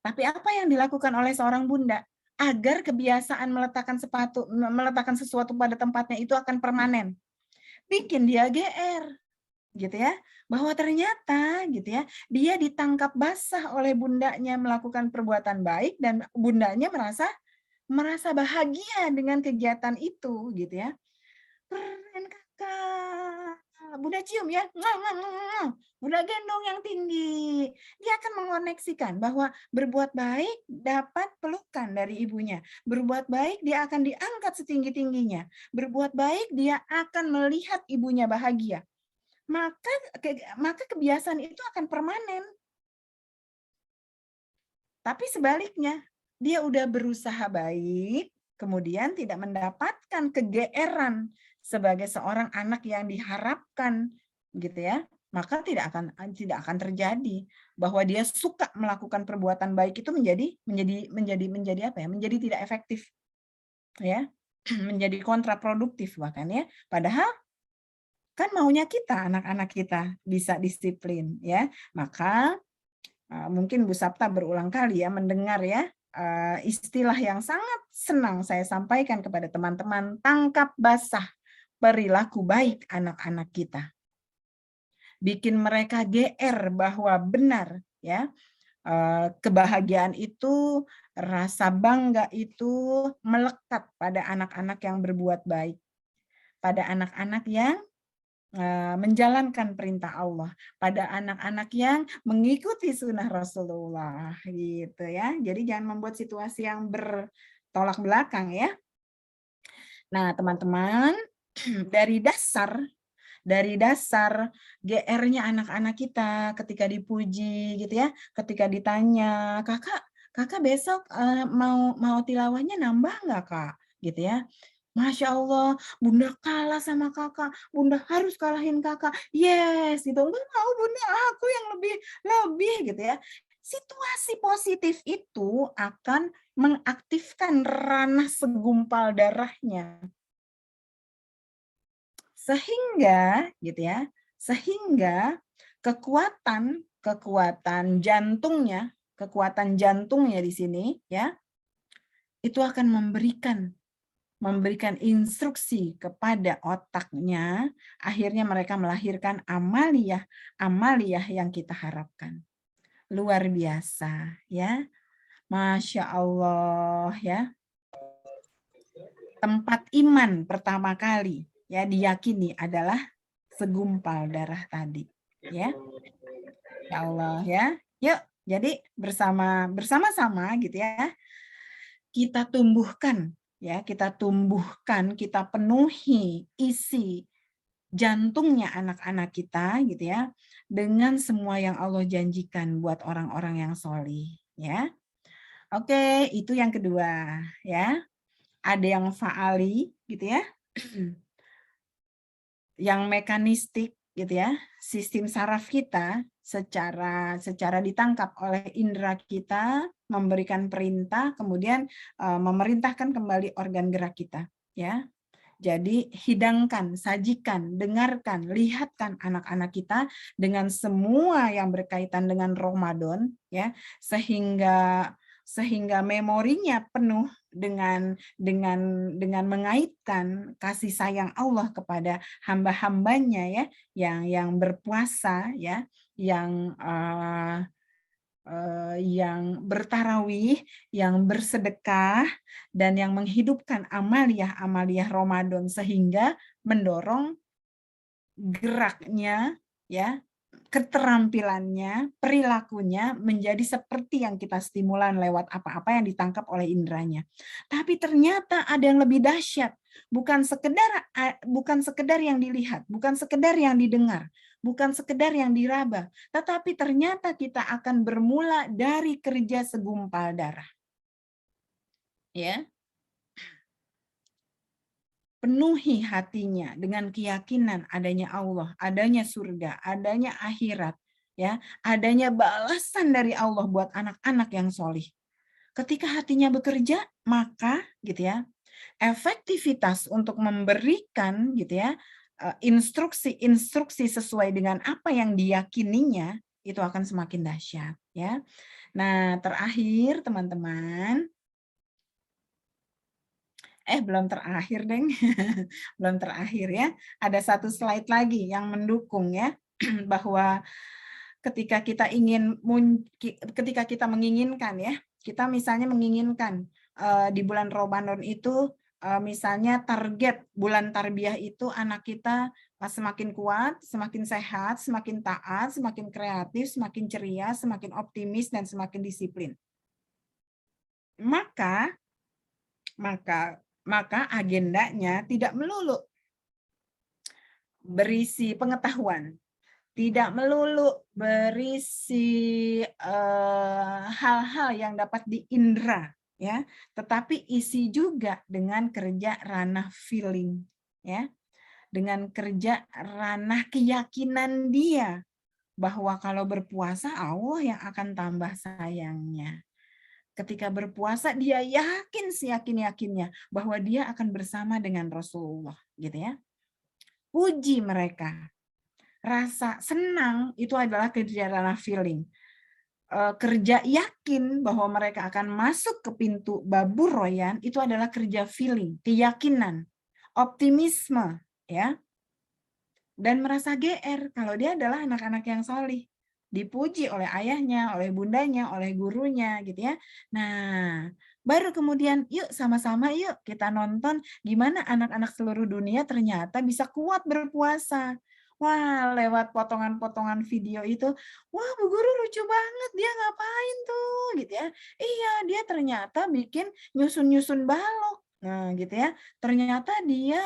Tapi apa yang dilakukan oleh seorang bunda? Agar kebiasaan meletakkan sesuatu pada tempatnya itu akan permanen. Bikin dia GR. Gitu ya, bahwa ternyata gitu ya, dia ditangkap basah oleh bundanya melakukan perbuatan baik dan bundanya merasa bahagia dengan kegiatan itu gitu ya. Keren kakak, bunda cium ya, bunda gendong yang tinggi. Dia akan mengoneksikan bahwa berbuat baik dapat pelukan dari ibunya. Berbuat baik dia akan diangkat setinggi-tingginya. Berbuat baik dia akan melihat ibunya bahagia. Maka kebiasaan itu akan permanen. Tapi sebaliknya, dia udah berusaha baik, kemudian tidak mendapatkan kegeeran sebagai seorang anak yang diharapkan, gitu ya. Maka tidak akan terjadi bahwa dia suka melakukan perbuatan baik itu menjadi apa ya? Menjadi tidak efektif, ya, menjadi kontraproduktif bahkan ya. Padahal kan maunya kita, anak-anak kita bisa disiplin ya. Maka mungkin Bu Sapta berulang kali ya mendengar ya istilah yang sangat senang saya sampaikan kepada teman-teman, tangkap basah perilaku baik anak-anak kita. Bikin mereka GR bahwa benar ya, kebahagiaan itu, rasa bangga itu melekat pada anak-anak yang berbuat baik. Pada anak-anak yang menjalankan perintah Allah, pada anak-anak yang mengikuti sunnah Rasulullah gitu ya. Jadi jangan membuat situasi yang bertolak belakang ya. Nah teman-teman, dari dasar GR-nya anak-anak kita ketika dipuji gitu ya, ketika ditanya, kakak besok mau tilawahnya nambah nggak kak gitu ya. Masya Allah, bunda kalah sama kakak, bunda harus kalahin kakak, yes gitu, enggak mau bunda, aku yang lebih gitu ya. Situasi positif itu akan mengaktifkan ranah segumpal darahnya. Sehingga gitu ya, sehingga kekuatan jantungnya di sini ya, itu akan memberikan instruksi kepada otaknya, akhirnya mereka melahirkan amaliyah yang kita harapkan. Luar biasa ya. Masya Allah ya. Tempat iman pertama kali ya diyakini adalah segumpal darah tadi ya. Ya Allah ya. Yuk, jadi bersama-sama gitu ya. Kita tumbuhkan, kita penuhi isi jantungnya anak-anak kita gitu ya, dengan semua yang Allah janjikan buat orang-orang yang sholih ya. Oke, itu yang kedua ya. Ada yang faali gitu ya. Yang mekanistik gitu ya. Sistem saraf kita secara ditangkap oleh indera kita, memberikan perintah, kemudian memerintahkan kembali organ gerak kita ya. Jadi hidangkan, sajikan, dengarkan, lihatkan anak-anak kita dengan semua yang berkaitan dengan Ramadan ya, sehingga sehingga memorinya penuh dengan mengaitkan kasih sayang Allah kepada hamba-hambanya ya, yang berpuasa ya, yang bertarawih, yang bersedekah, dan yang menghidupkan amaliyah Ramadan sehingga mendorong geraknya ya, keterampilannya, perilakunya menjadi seperti yang kita stimulan lewat apa-apa yang ditangkap oleh indranya. Tapi ternyata ada yang lebih dahsyat, bukan sekedar yang dilihat, bukan sekedar yang didengar, bukan sekedar yang diraba, tetapi ternyata kita akan bermula dari kerja segumpal darah. Ya, penuhi hatinya dengan keyakinan adanya Allah, adanya surga, adanya akhirat, ya, adanya balasan dari Allah buat anak-anak yang solih. Ketika hatinya bekerja, maka gitu ya, efektivitas untuk memberikan gitu ya, instruksi-instruksi sesuai dengan apa yang diyakininya itu akan semakin dahsyat ya. Nah, terakhir teman-teman, belum terakhir, Deng. Belum terakhir ya. Ada satu slide lagi yang mendukung ya, bahwa ketika kita menginginkan ya, kita misalnya menginginkan di bulan Ramadan itu misalnya target bulan tarbiyah itu anak kita semakin kuat, semakin sehat, semakin taat, semakin kreatif, semakin ceria, semakin optimis, dan semakin disiplin. Maka agendanya tidak melulu berisi pengetahuan, tidak melulu berisi hal-hal yang dapat diindra, ya, tetapi isi juga dengan kerja ranah feeling, ya, dengan kerja ranah keyakinan dia bahwa kalau berpuasa Allah yang akan tambah sayangnya. Ketika berpuasa dia yakin seyakin-yakinnya bahwa dia akan bersama dengan Rasulullah, gitu ya. Puji mereka. Rasa senang itu adalah kerja ranah feeling. Kerja yakin bahwa mereka akan masuk ke pintu Babur Royan itu adalah kerja feeling, keyakinan, optimisme, ya. Dan merasa GR kalau dia adalah anak-anak yang solih, dipuji oleh ayahnya, oleh bundanya, oleh gurunya, gitu ya. Nah, baru kemudian yuk sama-sama yuk kita nonton gimana anak-anak seluruh dunia ternyata bisa kuat berpuasa. Wah, lewat potongan-potongan video itu, wah Bu Guru lucu banget, dia ngapain tuh, gitu ya. Iya, dia ternyata bikin nyusun-nyusun balok. Nah, gitu ya. Ternyata dia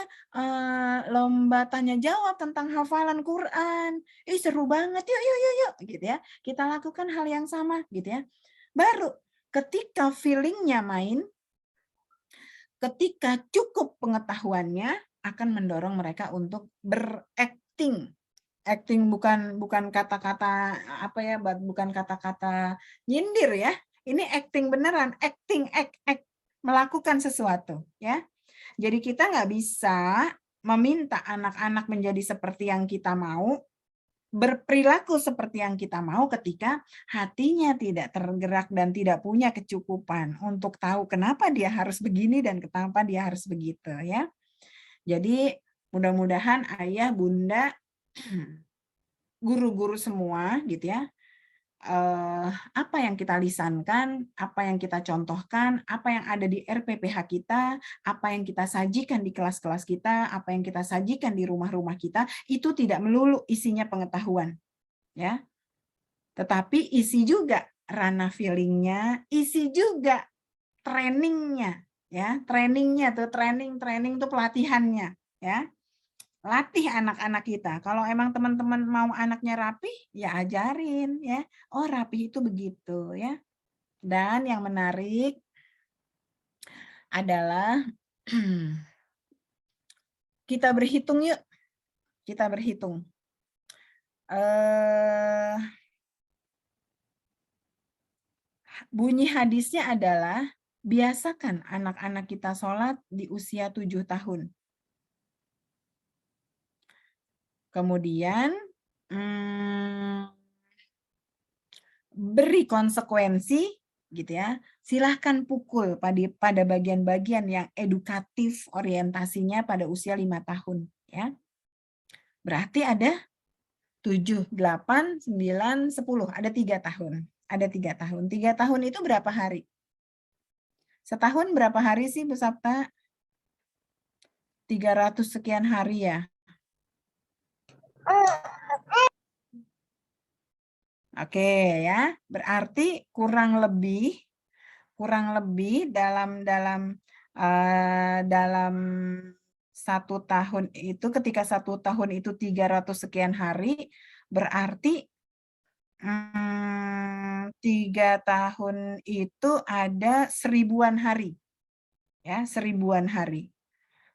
lomba tanya jawab tentang hafalan Quran. Ih, seru banget, yuk, yuk, yuk, yuk, gitu ya. Kita lakukan hal yang sama, gitu ya. Baru ketika feelingnya main, ketika cukup pengetahuannya, akan mendorong mereka untuk berakting. Acting bukan kata-kata apa ya, bukan kata-kata nyindir ya. Ini acting beneran, acting, act, melakukan sesuatu ya. Jadi kita nggak bisa meminta anak-anak menjadi seperti yang kita mau, berperilaku seperti yang kita mau ketika hatinya tidak tergerak dan tidak punya kecukupan untuk tahu kenapa dia harus begini dan kenapa dia harus begitu ya. Jadi mudah-mudahan ayah, bunda, guru-guru semua gitu ya, apa yang kita lisankan, apa yang kita contohkan, apa yang ada di RPPH kita, apa yang kita sajikan di kelas-kelas kita, apa yang kita sajikan di rumah-rumah kita, itu tidak melulu isinya pengetahuan, ya. Tetapi isi juga ranah feelingnya, isi juga trainingnya, ya. Trainingnya tuh, training tuh pelatihannya, ya. Latih anak-anak kita. Kalau emang teman-teman mau anaknya rapih, ya ajarin ya. Oh, rapih itu begitu ya. Dan yang menarik adalah kita berhitung yuk. Kita berhitung. Bunyi hadisnya adalah biasakan anak-anak kita sholat di usia 7 tahun. Kemudian beri konsekuensi gitu ya. Silahkan pukul pada bagian-bagian yang edukatif orientasinya pada usia 5 tahun ya. Berarti ada 7, 8, 9, 10, ada 3 tahun. Ada 3 tahun. 3 tahun itu berapa hari? Setahun berapa hari sih Bu Sapta? 300 sekian hari ya. Oke ya, berarti kurang lebih dalam 1 tahun itu, ketika 1 tahun itu 300 sekian hari, berarti 3 tahun itu ada 1000-an hari. Ya, 1000-an hari.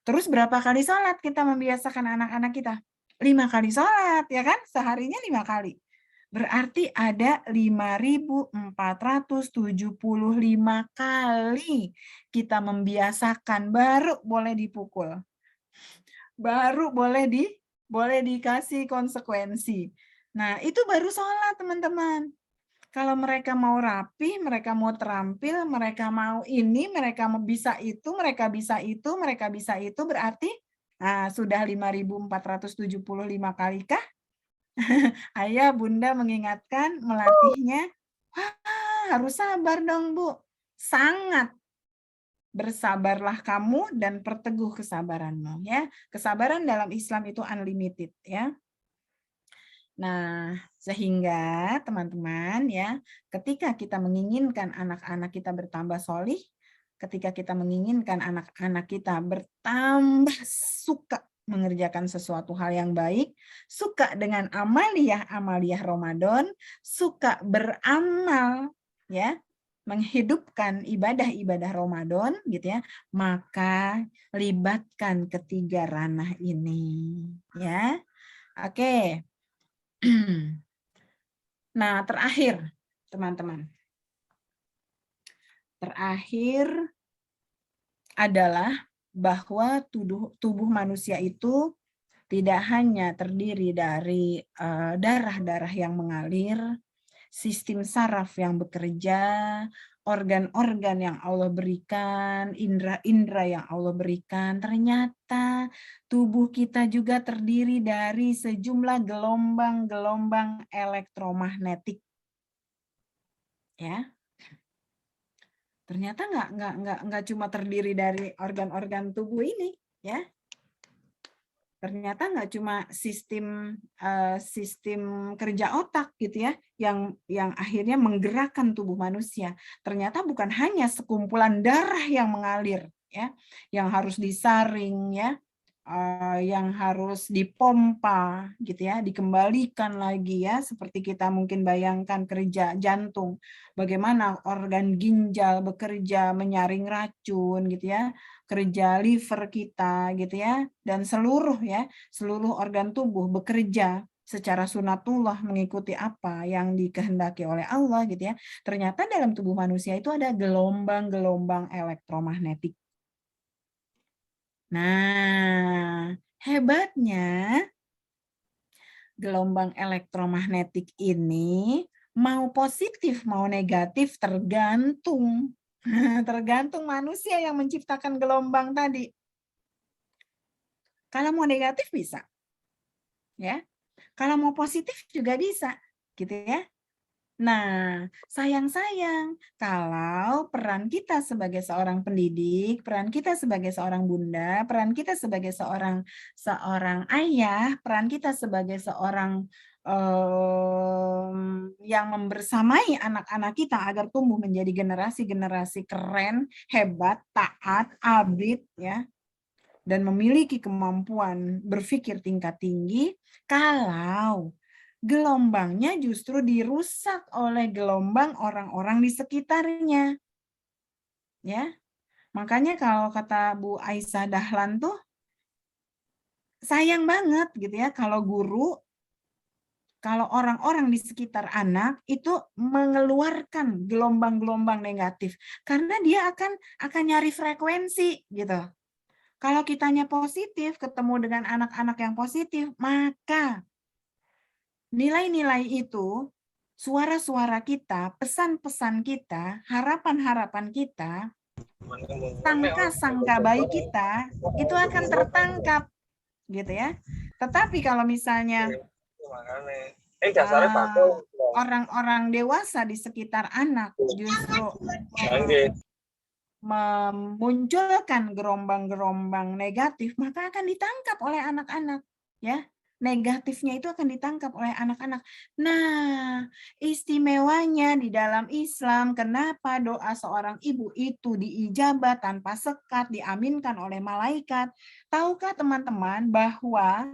Terus berapa kali sholat kita membiasakan anak-anak kita? 5 kali sholat, ya kan? Seharinya 5 kali. Berarti ada 5.475 kali kita membiasakan, baru boleh dipukul. Baru boleh dikasih konsekuensi. Nah, itu baru sholat, teman-teman. Kalau mereka mau rapi, mereka mau terampil, mereka mau ini, mereka mau bisa itu, mereka bisa itu, mereka bisa itu, berarti sudah 5.475 kali kah? Ayah, Bunda mengingatkan, melatihnya, harus sabar dong, Bu. Sangat. Bersabarlah kamu dan perteguh kesabaranmu. Ya, kesabaran dalam Islam itu unlimited. Ya. Nah, sehingga teman-teman ya, ketika kita menginginkan anak-anak kita bertambah solih, ketika kita menginginkan anak-anak kita bertambah suka mengerjakan sesuatu hal yang baik, suka dengan amaliyah Ramadan, suka beramal ya, menghidupkan ibadah-ibadah Ramadan gitu ya, maka libatkan ketiga ranah ini ya. Oke. Nah, terakhir teman-teman. Terakhir adalah bahwa tubuh manusia itu tidak hanya terdiri dari darah-darah yang mengalir, sistem saraf yang bekerja, organ-organ yang Allah berikan, indera-indera yang Allah berikan. Ternyata tubuh kita juga terdiri dari sejumlah gelombang-gelombang elektromagnetik. Ya. Ternyata nggak cuma terdiri dari organ-organ tubuh ini, ya. Ternyata nggak cuma sistem kerja otak gitu ya, yang akhirnya menggerakkan tubuh manusia. Ternyata bukan hanya sekumpulan darah yang mengalir, ya, yang harus disaring, ya, yang harus dipompa, gitu ya, dikembalikan lagi ya, seperti kita mungkin bayangkan kerja jantung, bagaimana organ ginjal bekerja menyaring racun, gitu ya. Kerja liver kita gitu ya, dan seluruh organ tubuh bekerja secara sunatullah mengikuti apa yang dikehendaki oleh Allah gitu ya. Ternyata dalam tubuh manusia itu ada gelombang-gelombang elektromagnetik. Nah, hebatnya gelombang elektromagnetik ini mau positif mau negatif tergantung manusia yang menciptakan gelombang tadi. Kalau mau negatif bisa. Ya. Kalau mau positif juga bisa, gitu ya. Nah, sayang-sayang kalau peran kita sebagai seorang pendidik, peran kita sebagai seorang bunda, peran kita sebagai seorang ayah, peran kita sebagai seorang yang membersamai anak-anak kita agar tumbuh menjadi generasi-generasi keren, hebat, taat, abid, ya, dan memiliki kemampuan berpikir tingkat tinggi, kalau gelombangnya justru dirusak oleh gelombang orang-orang di sekitarnya. Ya. Makanya kalau kata Bu Aisyah Dahlan tuh sayang banget gitu ya kalau guru, kalau orang-orang di sekitar anak itu mengeluarkan gelombang-gelombang negatif karena dia akan nyari frekuensi gitu. Kalau kitanya positif, ketemu dengan anak-anak yang positif, maka nilai-nilai itu suara-suara kita, pesan-pesan kita, harapan-harapan kita, sangka-sangka baik kita itu akan tertangkap gitu ya. Tetapi kalau misalnya orang-orang dewasa di sekitar anak justru memunculkan gelombang-gelombang negatif, maka akan ditangkap oleh anak-anak, ya. Negatifnya itu akan ditangkap oleh anak-anak. Nah, istimewanya di dalam Islam, kenapa doa seorang ibu itu diijabah tanpa sekat, diaminkan oleh malaikat? Tahukah teman-teman bahwa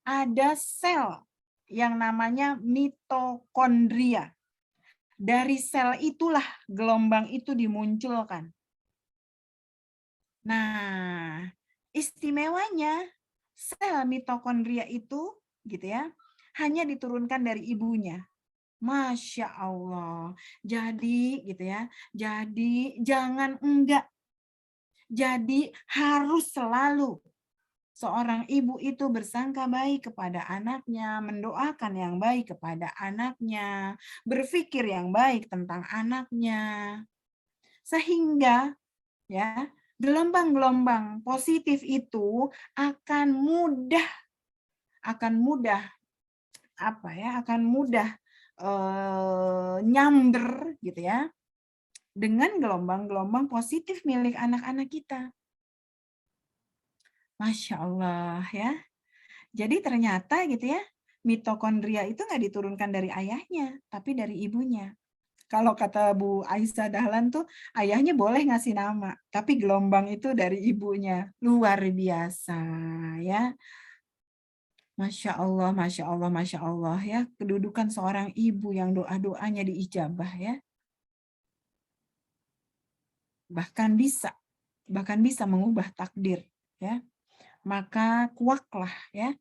ada sel yang namanya mitokondria? Dari sel itulah gelombang itu dimunculkan. Nah, istimewanya sel mitokondria itu gitu ya, hanya diturunkan dari ibunya. Masya Allah. Jadi gitu ya. Jadi jangan enggak. Jadi harus selalu seorang ibu itu bersangka baik kepada anaknya, mendoakan yang baik kepada anaknya, berpikir yang baik tentang anaknya. Sehingga ya, gelombang-gelombang positif itu akan mudah nyamber gitu ya dengan gelombang-gelombang positif milik anak-anak kita. Masya Allah ya. Jadi ternyata gitu ya, mitokondria itu nggak diturunkan dari ayahnya, tapi dari ibunya. Kalau kata Bu Aisyah Dahlan tuh, ayahnya boleh ngasih nama, tapi gelombang itu dari ibunya. Luar biasa ya. Masya Allah, Masya Allah, Masya Allah ya. Kedudukan seorang ibu yang doa-doanya diijabah ya. Bahkan bisa mengubah takdir ya. Maka kuaklah ya.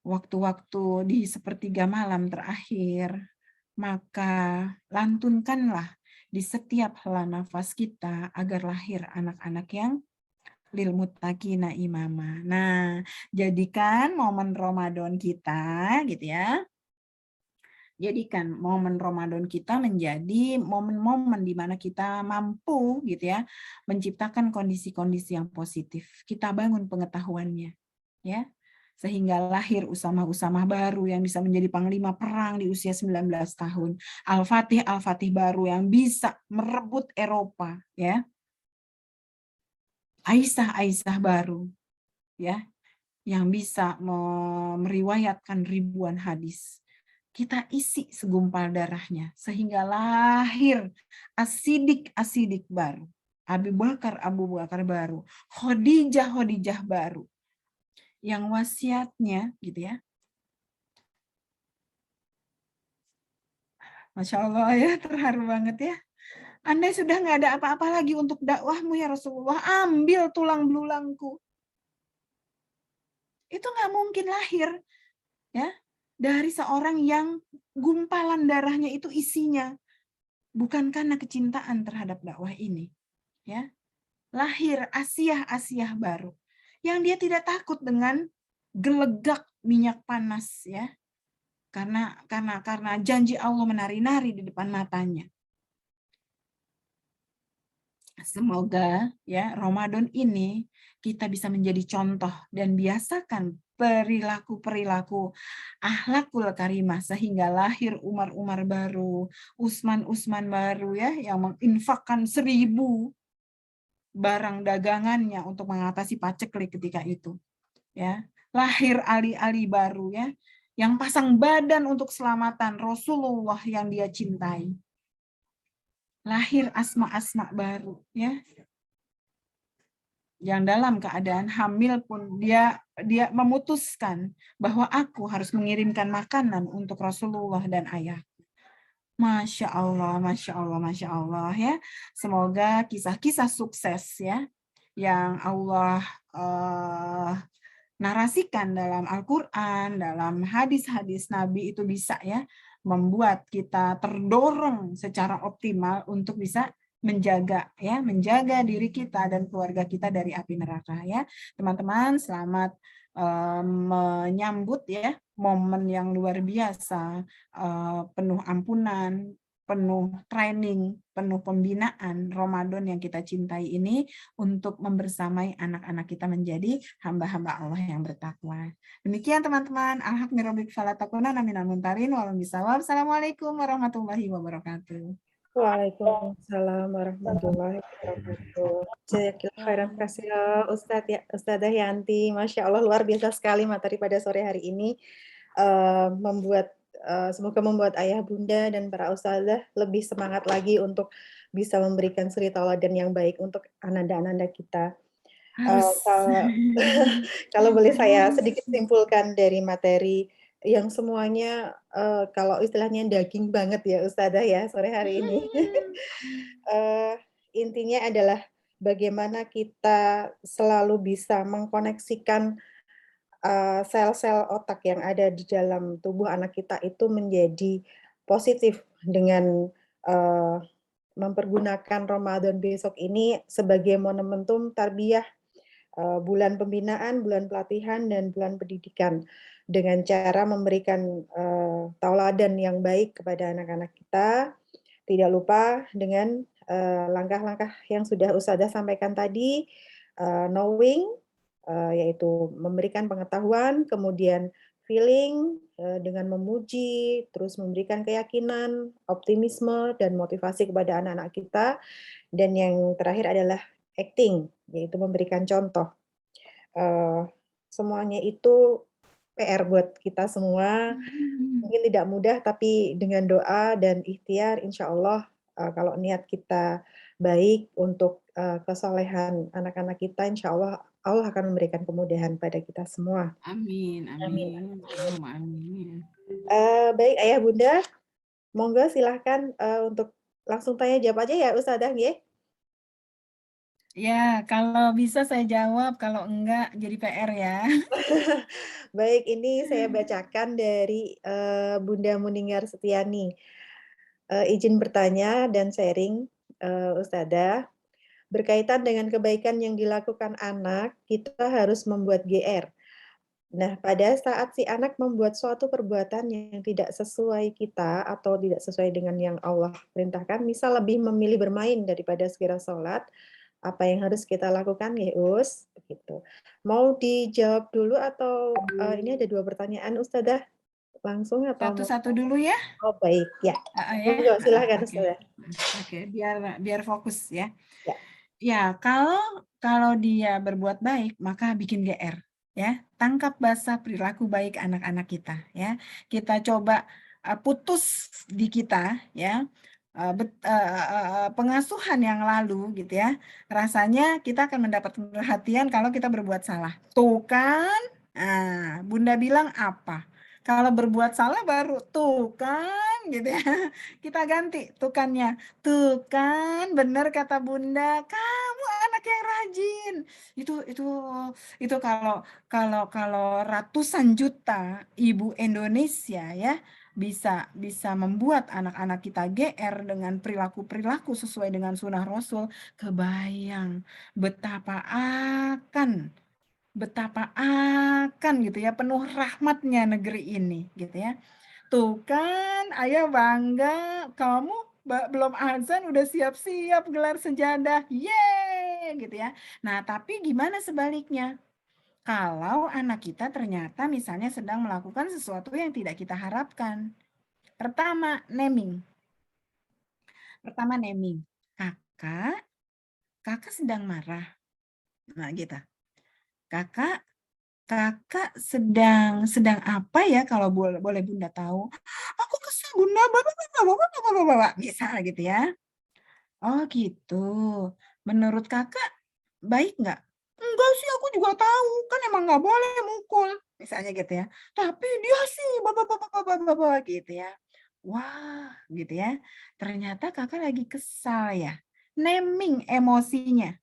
Waktu-waktu di sepertiga malam terakhir, maka lantunkanlah di setiap hela nafas kita agar lahir anak-anak yang lil muttaqina imama. Nah, jadikan momen Ramadan kita gitu ya. Jadikan momen Ramadan kita menjadi momen-momen di mana kita mampu gitu ya menciptakan kondisi-kondisi yang positif. Kita bangun pengetahuannya ya. Sehingga lahir Usamah-Usamah baru yang bisa menjadi panglima perang di usia 19 tahun. Al-Fatih baru yang bisa merebut Eropa ya. Aisyah baru ya yang bisa meriwayatkan ribuan hadis. Kita isi segumpal darahnya sehingga lahir asidik baru. Abu Bakar baru, Khadijah baru. Yang wasiatnya gitu ya. Masya Allah ya, terharu banget ya. Andai sudah nggak ada apa-apa lagi untuk dakwahmu ya Rasulullah, ambil tulang belulangku. Itu nggak mungkin lahir ya dari seorang yang gumpalan darahnya itu isinya bukan karena kecintaan terhadap dakwah ini. Ya, lahir Asiyah baru yang dia tidak takut dengan gelegak minyak panas ya. Karena janji Allah menari-nari di depan matanya. Semoga ya Ramadan ini kita bisa menjadi contoh dan biasakan perilaku akhlakul karimah sehingga lahir Umar baru, Usman baru ya yang menginfakkan 1000 barang dagangannya untuk mengatasi paceklik ketika itu. Ya, lahir Ali baru ya yang pasang badan untuk keselamatan Rasulullah yang dia cintai. Lahir Asma baru ya. Yang dalam keadaan hamil pun dia memutuskan bahwa aku harus mengirimkan makanan untuk Rasulullah dan ayah. Masya Allah, Masya Allah, Masya Allah ya. Semoga kisah-kisah sukses ya yang Allah narasikan dalam Al-Quran, dalam hadis-hadis Nabi itu bisa ya membuat kita terdorong secara optimal untuk bisa menjaga diri kita dan keluarga kita dari api neraka ya. Teman-teman, selamat menyambut ya momen yang luar biasa, penuh ampunan, penuh training, penuh pembinaan Ramadan yang kita cintai ini untuk membersamai anak-anak kita menjadi hamba-hamba Allah yang bertakwa. Demikian teman-teman. Assalamualaikum warahmatullahi wabarakatuh. Waalaikumsalam warahmatullahi wabarakatuh. Jazakallahu khairan katsira Ustadzah Yanti. Masya Allah, luar biasa sekali materi pada sore hari ini. Semoga membuat ayah bunda dan para ustazah lebih semangat lagi untuk bisa memberikan suri tauladan yang baik untuk ananda-ananda kita. Kalau boleh saya sedikit simpulkan dari materi yang semuanya kalau istilahnya daging banget ya Ustazah ya sore hari ini. Intinya adalah bagaimana kita selalu bisa mengkoneksikan sel-sel otak yang ada di dalam tubuh anak kita itu menjadi positif dengan mempergunakan Ramadan besok ini sebagai momentum tarbiyah, bulan pembinaan, bulan pelatihan, dan bulan pendidikan dengan cara memberikan tauladan yang baik kepada anak-anak kita. Tidak lupa dengan langkah-langkah yang sudah Ustazah sampaikan tadi, knowing, yaitu memberikan pengetahuan, kemudian feeling dengan memuji, terus memberikan keyakinan, optimisme, dan motivasi kepada anak-anak kita. Dan yang terakhir adalah acting, yaitu memberikan contoh. Semuanya itu PR buat kita semua. Mungkin tidak mudah, tapi dengan doa dan ikhtiar, insya Allah kalau niat kita baik untuk kesolehan anak-anak kita, insya Allah Allah akan memberikan kemudahan pada kita semua. Amin, amin, amin. Baik Ayah Bunda, monggo silahkan untuk langsung tanya jawab aja ya Ustazah ya. Ya, kalau bisa saya jawab, kalau enggak jadi PR ya. Baik, ini saya bacakan dari Bunda Muningar Setiani. Izin bertanya dan sharing Ustazah. Berkaitan dengan kebaikan yang dilakukan anak, kita harus membuat GR. Nah, pada saat si anak membuat suatu perbuatan yang tidak sesuai kita atau tidak sesuai dengan yang Allah perintahkan, misal lebih memilih bermain daripada segera sholat, apa yang harus kita lakukan ya Us? Begitu. Mau dijawab dulu atau ini ada 2 pertanyaan Ustazah? Langsung atau Satu-satu dulu ya. Oh baik, ya. Ya. Silakan Ustazah. Oke, biar fokus ya. Ya. Ya, kalau dia berbuat baik, maka bikin GR ya. Tangkap basah perilaku baik anak-anak kita ya. Kita coba putus di kita ya. Pengasuhan yang lalu gitu ya. Rasanya kita akan mendapat perhatian kalau kita berbuat salah. Tuh kan? Nah, Bunda bilang apa? Kalau berbuat salah baru tuh kan gitu ya. Kita ganti tukannya. Tuh kan benar kata Bunda, kamu anak yang rajin. Itu kalau ratusan juta ibu Indonesia ya bisa membuat anak-anak kita GR dengan perilaku-perilaku sesuai dengan sunnah Rasul, kebayang betapa akan gitu ya penuh rahmatnya negeri ini gitu ya. Tuh kan ayah bangga kamu belum azan udah siap-siap gelar sejadah. Yeay gitu ya. Nah, tapi gimana sebaliknya? Kalau anak kita ternyata misalnya sedang melakukan sesuatu yang tidak kita harapkan. Pertama, naming. Kakak sedang marah. Nah, gitu. Kakak sedang apa ya kalau boleh Bunda tahu? Aku kesel Bunda, bisa gitu ya. Oh gitu. Menurut kakak baik nggak? Enggak sih, aku juga tahu kan emang nggak boleh mukul, misalnya gitu ya. Tapi dia sih gitu ya. Wah, gitu ya. Ternyata kakak lagi kesal ya. Naming emosinya.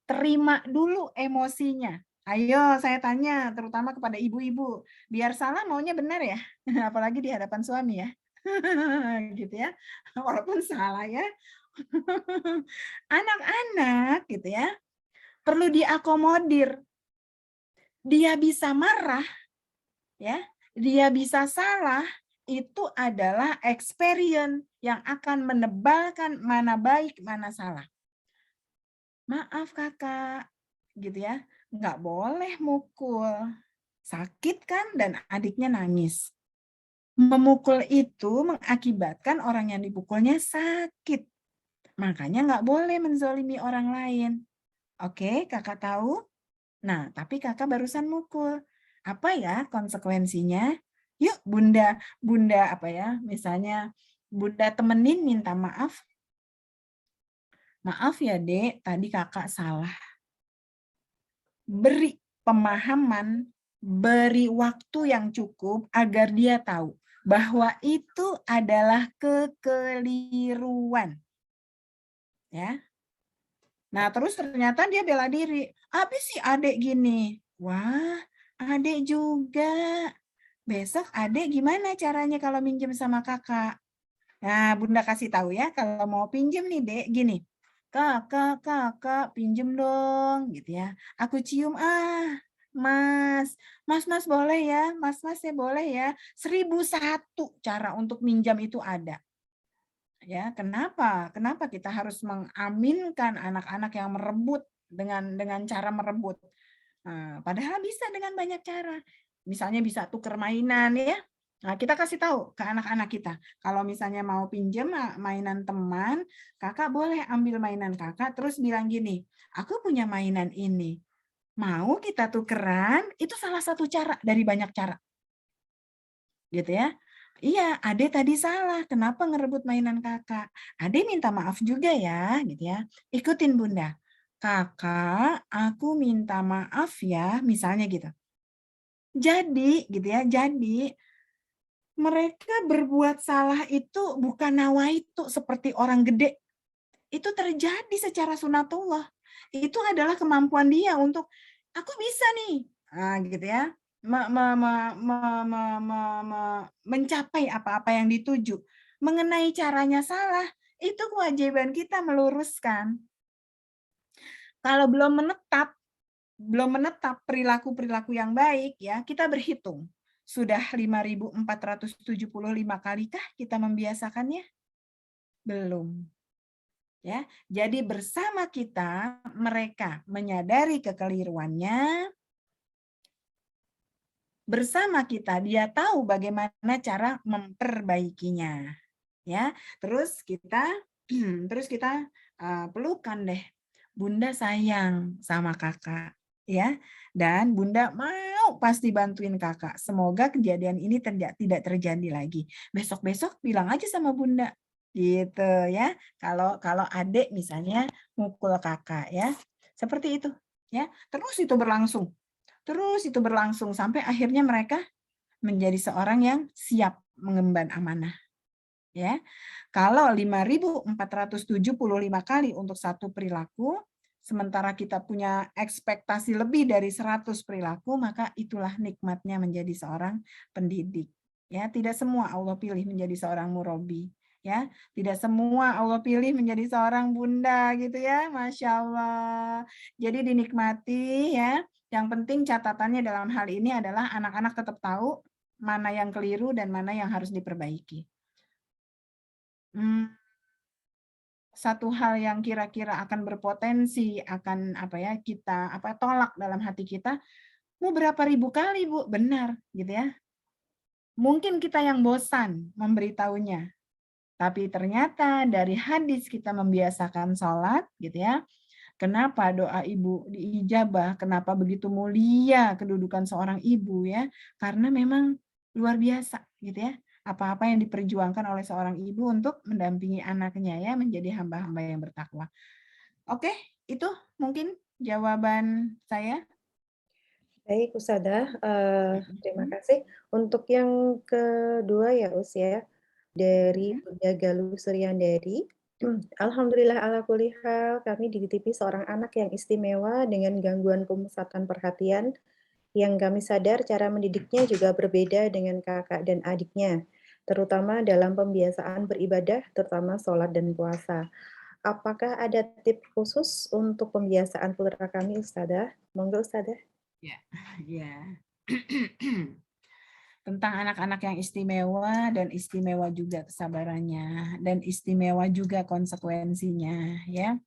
Terima dulu emosinya. Ayo saya tanya terutama kepada ibu-ibu, biar salah maunya benar ya, apalagi di hadapan suami ya, gitu ya, walaupun salah ya. Anak-anak gitu ya, perlu diakomodir. Dia bisa marah, ya, dia bisa salah, itu adalah experience yang akan menebalkan mana baik, mana salah. Maaf kakak, gitu ya, nggak boleh mukul. Sakit kan dan adiknya nangis. Memukul itu mengakibatkan orang yang dipukulnya sakit. Makanya nggak boleh menzolimi orang lain. Oke, kakak tahu? Nah, tapi kakak barusan mukul. Apa ya konsekuensinya? Yuk, bunda apa ya? Misalnya bunda temenin minta maaf. Maaf ya, Dek, tadi kakak salah. Beri pemahaman, beri waktu yang cukup agar dia tahu bahwa itu adalah kekeliruan. Ya. Nah, terus ternyata dia bela diri. Habis si adik gini. Wah, adik juga. Besok adik gimana caranya kalau minjem sama kakak? Nah, bunda kasih tahu ya, kalau mau pinjem nih, Dek, gini. Kakak, pinjem dong, gitu ya. Aku cium, Mas. Mas boleh ya, Mas ya boleh ya. 1001 cara untuk minjam itu ada. Ya, kenapa? Kenapa kita harus mengaminkan anak-anak yang merebut dengan cara merebut? Nah, padahal bisa dengan banyak cara. Misalnya bisa tuker mainan ya. Nah, kita kasih tahu ke anak-anak kita. Kalau misalnya mau pinjam mainan teman, kakak boleh ambil mainan kakak terus bilang gini, aku punya mainan ini. Mau kita tukeran? Itu salah satu cara dari banyak cara. Gitu ya. Iya, Ade tadi salah. Kenapa ngerebut mainan kakak? Ade minta maaf juga ya, gitu ya. Ikutin bunda. Kakak, aku minta maaf ya, misalnya gitu. Jadi, gitu ya. Jadi mereka berbuat salah itu bukan nawaitu seperti orang gede. Itu terjadi secara sunatullah. Itu adalah kemampuan dia untuk aku bisa nih. Nah, gitu ya. Mencapai apa-apa yang dituju. Mengenai caranya salah, itu kewajiban kita meluruskan. Kalau belum menetap perilaku-perilaku yang baik ya, kita berhitung. Sudah 5.475 kalikah kita membiasakannya? Belum. Ya, jadi bersama kita mereka menyadari kekeliruannya, bersama kita dia tahu bagaimana cara memperbaikinya. Ya, terus kita pelukan deh. Bunda sayang sama kakak, ya. Dan Bunda mau pasti bantuin kakak. Semoga kejadian ini tidak terjadi lagi. Besok-besok bilang aja sama Bunda. Gitu ya. Kalau adik misalnya mukul kakak ya. Seperti itu, ya. Terus itu berlangsung sampai akhirnya mereka menjadi seorang yang siap mengemban amanah. Ya. Kalau 5.475 kali untuk satu perilaku, sementara kita punya ekspektasi lebih dari 100 perilaku, maka itulah nikmatnya menjadi seorang pendidik. Ya, tidak semua Allah pilih menjadi seorang murabi. Ya, tidak semua Allah pilih menjadi seorang bunda gitu ya, Masya Allah. Jadi dinikmati ya. Yang penting catatannya dalam hal ini adalah anak-anak tetap tahu mana yang keliru dan mana yang harus diperbaiki. Satu hal yang kira-kira akan berpotensi akan kita tolak dalam hati kita, mau berapa ribu kali Bu? Benar, gitu ya. Mungkin kita yang bosan memberitahunya, tapi ternyata dari hadis kita membiasakan sholat, gitu ya. Kenapa doa ibu diijabah? Kenapa begitu mulia kedudukan seorang ibu ya? Karena memang luar biasa, gitu ya. Apa-apa yang diperjuangkan oleh seorang ibu untuk mendampingi anaknya ya menjadi hamba-hamba yang bertakwa. Oke, itu mungkin jawaban saya. Baik, Ustadzah, terima kasih. Untuk yang kedua ya, Us ya, dari Bunda Galuh Suryandari. Alhamdulillah ala kulli hal, kami dititipi seorang anak yang istimewa dengan gangguan pemusatan perhatian, yang kami sadar cara mendidiknya juga berbeda dengan kakak dan adiknya, terutama dalam pembiasaan beribadah, terutama sholat dan puasa. Apakah ada tips khusus untuk pembiasaan putra kami, Ustadzah? Monggo, Ustadzah. Ya, ya. tentang anak-anak yang istimewa dan istimewa juga kesabarannya dan istimewa juga konsekuensinya ya.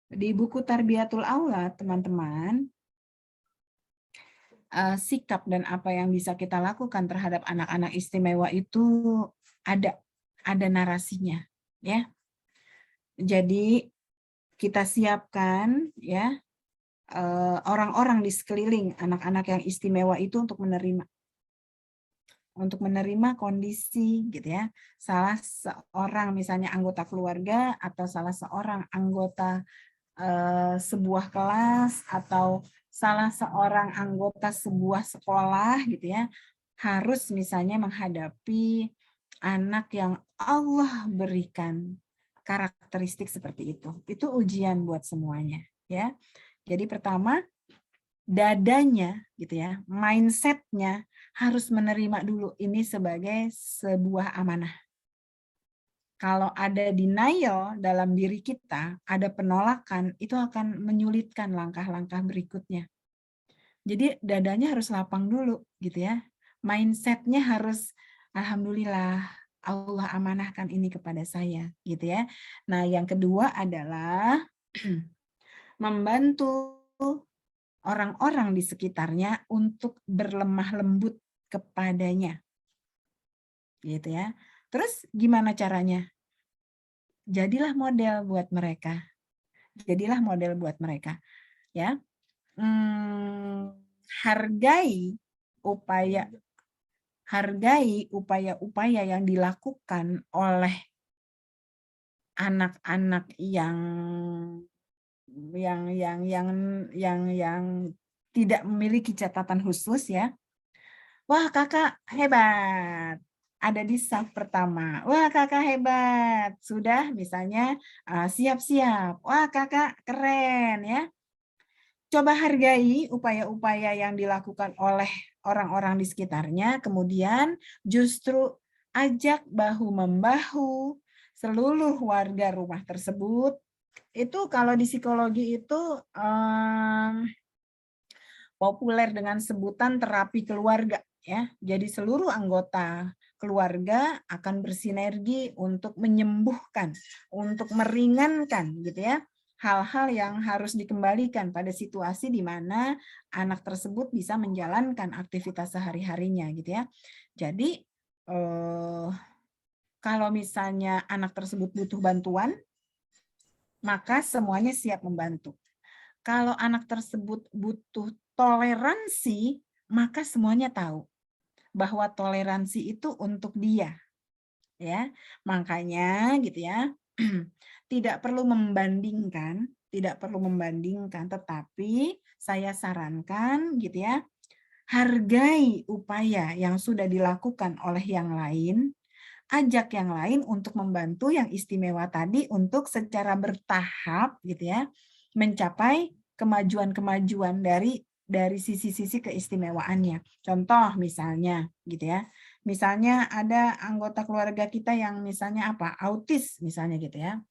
Di buku Tarbiyatul Aulad teman-teman, sikap dan apa yang bisa kita lakukan terhadap anak-anak istimewa itu ada narasinya ya. Jadi kita siapkan ya orang-orang di sekeliling anak-anak yang istimewa itu untuk menerima kondisi gitu ya, salah seorang misalnya anggota keluarga atau salah seorang anggota sebuah kelas atau salah seorang anggota sebuah sekolah gitu ya, harus misalnya menghadapi anak yang Allah berikan karakteristik seperti itu. Itu ujian buat semuanya ya. Jadi pertama dadanya gitu ya, mindsetnya harus menerima dulu ini sebagai sebuah amanah. Kalau ada denial dalam diri kita, ada penolakan, itu akan menyulitkan langkah-langkah berikutnya. Jadi dadanya harus lapang dulu gitu ya. Mindsetnya harus alhamdulillah Allah amanahkan ini kepada saya gitu ya. Nah yang kedua adalah membantu orang-orang di sekitarnya untuk berlemah lembut kepadanya. Gitu ya. Terus gimana caranya? Jadilah model buat mereka. Jadilah model buat mereka. Ya. Hargai upaya-upaya yang dilakukan oleh anak-anak yang tidak memiliki catatan khusus ya. Wah, kakak hebat. Ada di saf pertama. Wah, kakak hebat. Sudah misalnya siap-siap. Wah, kakak keren ya. Coba hargai upaya-upaya yang dilakukan oleh orang-orang di sekitarnya. Kemudian justru ajak bahu-membahu seluruh warga rumah tersebut. Itu kalau di psikologi itu populer dengan sebutan terapi keluarga ya. Jadi seluruh anggota keluarga akan bersinergi untuk menyembuhkan, untuk meringankan gitu ya, hal-hal yang harus dikembalikan pada situasi di mana anak tersebut bisa menjalankan aktivitas sehari-harinya gitu ya. Jadi kalau misalnya anak tersebut butuh bantuan, maka semuanya siap membantu. Kalau anak tersebut butuh toleransi, maka semuanya tahu bahwa toleransi itu untuk dia. Ya, makanya gitu ya. Tidak perlu membandingkan, tetapi saya sarankan gitu ya, hargai upaya yang sudah dilakukan oleh yang lain, ajak yang lain untuk membantu yang istimewa tadi untuk secara bertahap gitu ya, mencapai kemajuan-kemajuan dari sisi-sisi keistimewaannya. Contoh misalnya gitu ya. Misalnya ada anggota keluarga kita yang misalnya apa? Autis misalnya gitu ya.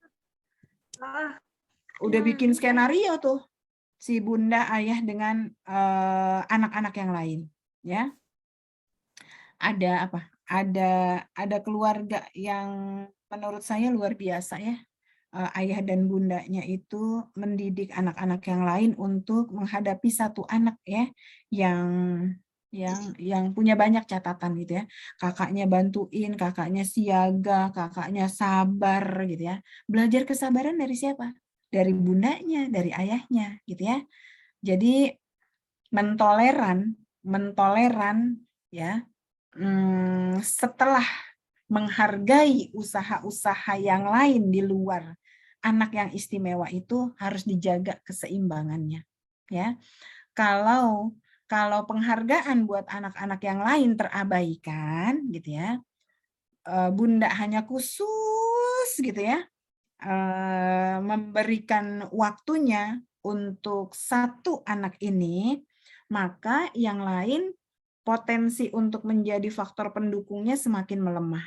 Udah bikin skenario tuh si bunda ayah dengan anak-anak yang lain ya. Ada apa? Ada keluarga yang menurut saya luar biasa ya. Ayah dan bundanya itu mendidik anak-anak yang lain untuk menghadapi satu anak ya yang punya banyak catatan gitu ya. Kakaknya bantuin, kakaknya siaga, kakaknya sabar gitu ya. Belajar kesabaran dari siapa? Dari bundanya, dari ayahnya gitu ya. Jadi mentoleran ya. Setelah menghargai usaha-usaha yang lain di luar anak yang istimewa itu harus dijaga keseimbangannya ya. Kalau penghargaan buat anak-anak yang lain terabaikan gitu ya, bunda hanya khusus gitu ya memberikan waktunya untuk satu anak ini, maka yang lain potensi untuk menjadi faktor pendukungnya semakin melemah.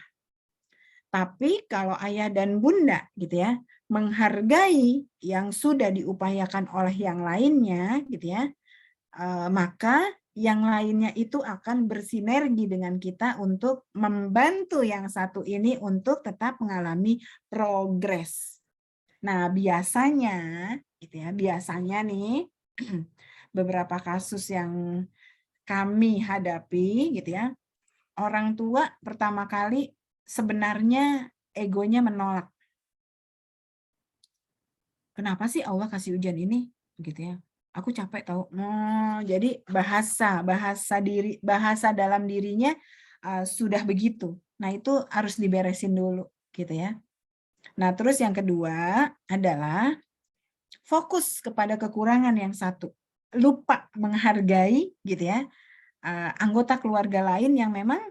Tapi kalau ayah dan bunda gitu ya, menghargai yang sudah diupayakan oleh yang lainnya gitu ya, maka yang lainnya itu akan bersinergi dengan kita untuk membantu yang satu ini untuk tetap mengalami progres. Nah, biasanya gitu ya, biasanya nih beberapa kasus yang kami hadapi gitu ya, orang tua pertama kali sebenarnya egonya menolak. Kenapa sih Allah kasih ujian ini? Gitu ya. Aku capek tahu. Jadi bahasa dalam dirinya sudah begitu. Nah, itu harus diberesin dulu gitu ya. Nah, terus yang kedua adalah fokus kepada kekurangan yang satu. Lupa menghargai gitu ya anggota keluarga lain yang memang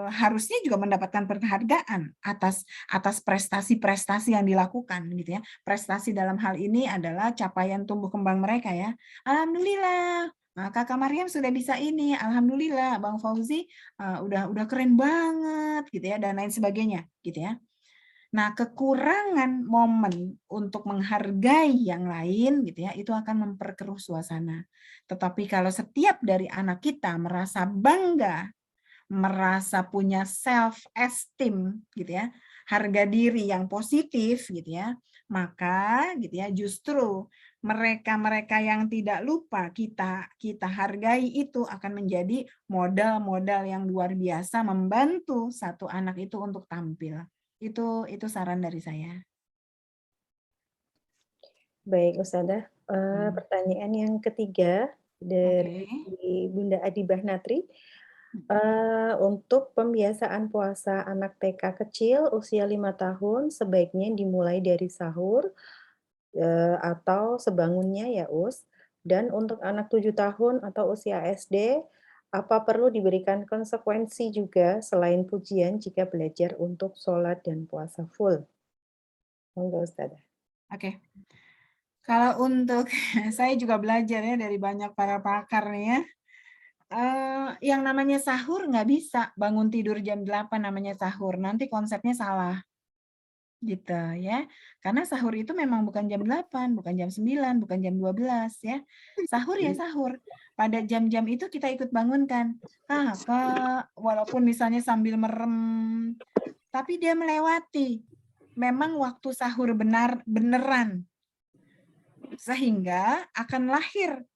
harusnya juga mendapatkan penghargaan atas prestasi-prestasi yang dilakukan gitu ya. Prestasi dalam hal ini adalah capaian tumbuh kembang mereka ya. Alhamdulillah, Kakak Mariam sudah bisa ini. Alhamdulillah, Bang Fauzi udah keren banget gitu ya dan lain sebagainya gitu ya. Nah, kekurangan momen untuk menghargai yang lain gitu ya, itu akan memperkeruh suasana. Tetapi kalau setiap dari anak kita merasa bangga, merasa punya self esteem gitu ya, harga diri yang positif gitu ya, maka gitu ya justru mereka-mereka yang tidak lupa kita hargai itu akan menjadi modal-modal yang luar biasa membantu satu anak itu untuk tampil. Itu saran dari saya. Baik, Ustazah. Pertanyaan yang ketiga dari Bunda Adibah Natri. Untuk pembiasaan puasa anak TK kecil usia 5 tahun sebaiknya dimulai dari sahur atau sebangunnya ya, Us. Dan untuk anak 7 tahun atau usia SD, apa perlu diberikan konsekuensi juga selain pujian jika belajar untuk sholat dan puasa full? Monggo, Ustazah. Oke. Kalau untuk saya juga belajar ya dari banyak para pakar nih ya. Yang namanya sahur nggak bisa bangun tidur jam 8 namanya sahur, nanti konsepnya salah. Gitu ya. Karena sahur itu memang bukan jam 8, bukan jam 9, bukan jam 12 ya. Sahur ya sahur. Pada jam-jam itu kita ikut bangunkan. Kakak, walaupun misalnya sambil merem, tapi dia melewati. Memang waktu sahur beneran. Sehingga akan lahir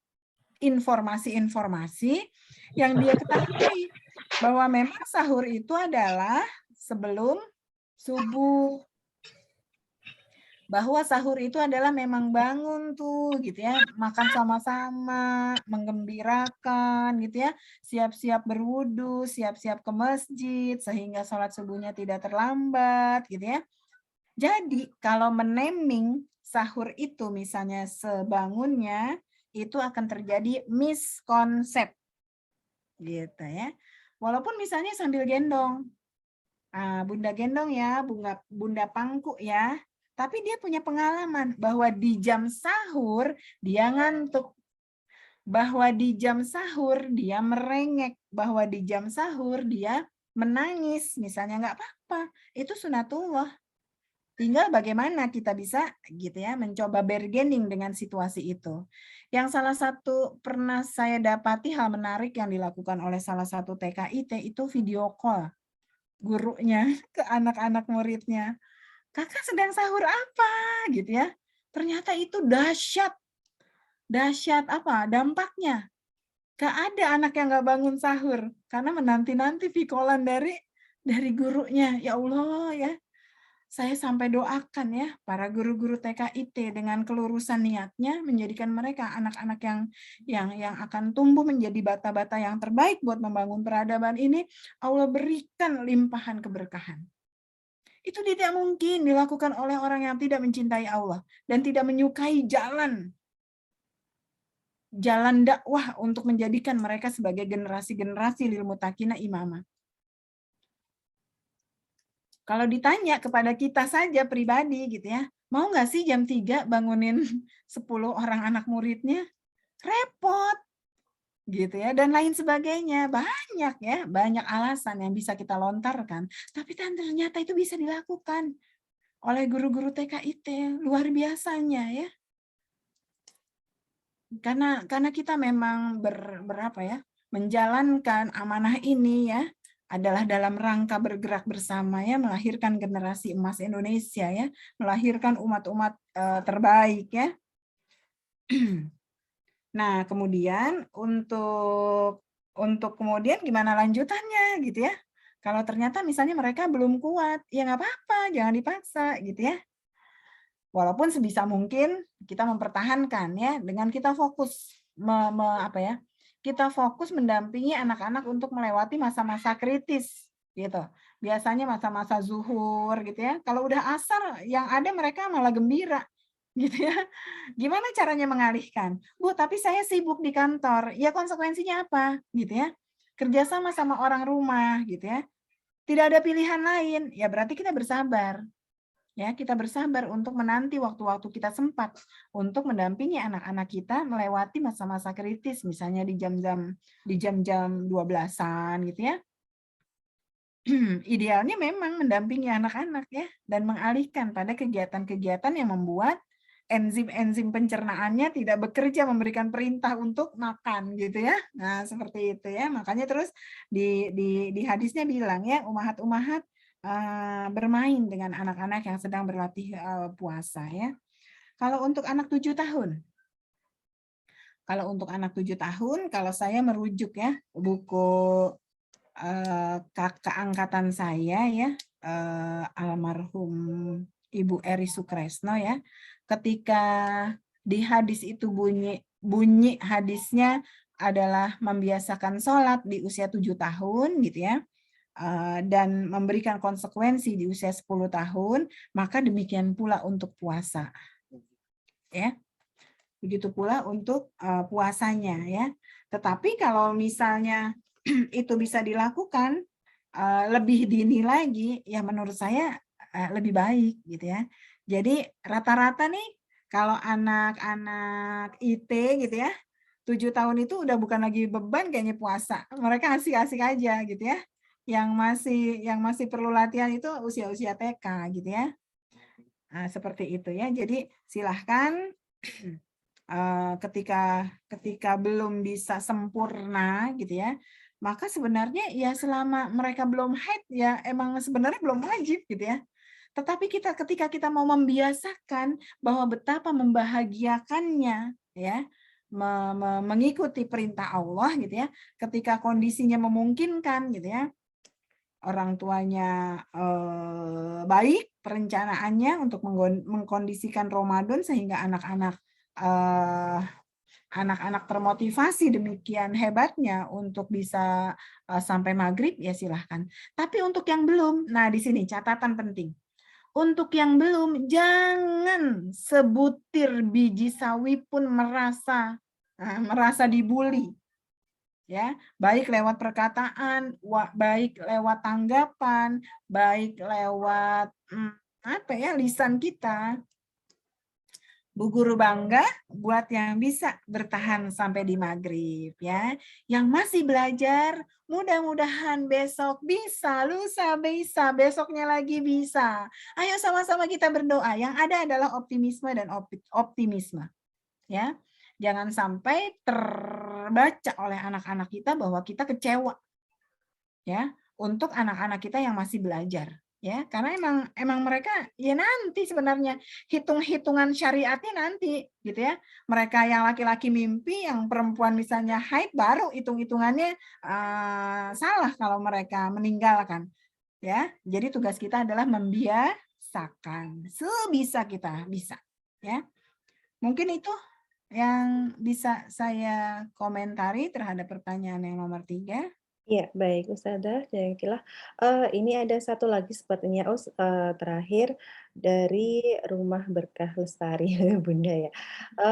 informasi-informasi yang dia ketahui bahwa memang sahur itu adalah sebelum subuh. Bahwa sahur itu adalah memang bangun tuh gitu ya, makan sama-sama, menggembirakan gitu ya, siap-siap berwudu, siap-siap ke masjid sehingga sholat subuhnya tidak terlambat gitu ya. Jadi kalau meneming sahur itu misalnya sebangunnya, itu akan terjadi miskonsep gitu ya. Walaupun misalnya sambil gendong, Bunda gendong ya, Bunda pangku ya, tapi dia punya pengalaman bahwa di jam sahur dia ngantuk, bahwa di jam sahur dia merengek, bahwa di jam sahur dia menangis, misalnya nggak apa-apa, itu sunatullah. Tinggal bagaimana kita bisa gitu ya mencoba bargaining dengan situasi itu. Yang salah satu pernah saya dapati hal menarik yang dilakukan oleh salah satu TKIT itu video call gurunya ke anak-anak muridnya. Kakak sedang sahur apa gitu ya. Ternyata itu dahsyat. Dahsyat apa? Dampaknya. Gak ada anak yang gak bangun sahur karena menanti-nanti vikolan dari gurunya. Ya Allah ya. Saya sampai doakan ya para guru-guru TKIT dengan kelurusan niatnya menjadikan mereka anak-anak yang akan tumbuh menjadi bata-bata yang terbaik buat membangun peradaban ini, Allah berikan limpahan keberkahan. Itu tidak mungkin dilakukan oleh orang yang tidak mencintai Allah dan tidak menyukai jalan dakwah untuk menjadikan mereka sebagai generasi-generasi lil muttaqina imama. Kalau ditanya kepada kita saja pribadi gitu ya, mau nggak sih jam 3 bangunin 10 orang anak muridnya? Repot gitu ya, dan lain sebagainya. Banyak ya, banyak alasan yang bisa kita lontarkan. Tapi ternyata itu bisa dilakukan oleh guru-guru TKIT. Luar biasanya ya. karena kita memang berapa ya, menjalankan amanah ini ya, adalah dalam rangka bergerak bersama ya, melahirkan generasi emas Indonesia ya, melahirkan umat-umat terbaik ya. Nah, kemudian untuk kemudian gimana lanjutannya gitu ya. Kalau ternyata misalnya mereka belum kuat, ya nggak apa-apa, jangan dipaksa gitu ya. Walaupun sebisa mungkin kita mempertahankan ya, dengan kita fokus kita fokus mendampingi anak-anak untuk melewati masa-masa kritis gitu. Biasanya masa-masa zuhur gitu ya. Kalau udah asar yang ada mereka malah gembira gitu ya. Gimana caranya mengalihkan? Bu, tapi saya sibuk di kantor. Ya konsekuensinya apa? Gitu ya. Kerjasama sama orang rumah gitu ya. Tidak ada pilihan lain. Ya berarti kita bersabar. Ya, kita bersabar untuk menanti waktu-waktu kita sempat untuk mendampingi anak-anak kita melewati masa-masa kritis, misalnya di jam-jam 12-an gitu ya. Idealnya memang mendampingi anak-anak ya dan mengalihkan pada kegiatan-kegiatan yang membuat enzim-enzim pencernaannya tidak bekerja memberikan perintah untuk makan gitu ya. Nah, seperti itu ya. Makanya terus di hadisnya bilang ya, umahat-umahat bermain dengan anak-anak yang sedang berlatih puasa ya. Kalau untuk anak 7 tahun, kalau saya merujuk ya buku kakak angkatan saya ya, almarhum Ibu Eri Sukresno ya, ketika di hadis itu bunyi hadisnya adalah membiasakan sholat di usia 7 tahun gitu ya, dan memberikan konsekuensi di usia 10 tahun, maka demikian pula untuk puasa. Ya. Begitu pula untuk puasanya ya. Tetapi kalau misalnya itu bisa dilakukan lebih dini lagi, ya menurut saya lebih baik gitu ya. Jadi rata-rata nih kalau anak-anak IT gitu ya, 7 tahun itu udah bukan lagi beban kayaknya puasa. Mereka asik-asik aja gitu ya. Yang masih perlu latihan itu usia-usia TK gitu ya. Nah, seperti itu ya. Jadi silahkan ketika belum bisa sempurna gitu ya, maka sebenarnya ya selama mereka belum haid ya emang sebenarnya belum wajib gitu ya. Tetapi ketika kita mau membiasakan bahwa betapa membahagiakannya ya, mengikuti perintah Allah gitu ya, ketika kondisinya memungkinkan gitu ya, orang tuanya baik perencanaannya untuk mengkondisikan Ramadan sehingga anak-anak termotivasi demikian hebatnya untuk bisa sampai maghrib, ya silahkan. Tapi untuk yang belum, nah di sini catatan penting. Untuk yang belum, jangan sebutir biji sawi pun merasa dibully. Ya, baik lewat perkataan, baik lewat tanggapan, baik lewat lisan kita. Bu Guru bangga buat yang bisa bertahan sampai di maghrib ya. Yang masih belajar, mudah-mudahan besok bisa, lusa bisa, besoknya lagi bisa. Ayo sama-sama kita berdoa. Yang ada adalah optimisme dan optimisme. Ya, jangan sampai terbaca oleh anak-anak kita bahwa kita kecewa. Ya, untuk anak-anak kita yang masih belajar. Ya, karena emang mereka ya nanti sebenarnya hitung-hitungan syariatnya nanti gitu ya. Mereka yang laki-laki mimpi, yang perempuan misalnya haid, baru hitung-hitungannya salah kalau mereka meninggalkan. Ya, jadi tugas kita adalah membiasakan sebisa kita bisa. Ya, mungkin itu yang bisa saya komentari terhadap pertanyaan yang nomor 3. Iya, baik Ustadzah, jazakallah. Ini ada satu lagi sepertinya, terakhir dari Rumah Berkah Lestari, Bunda ya.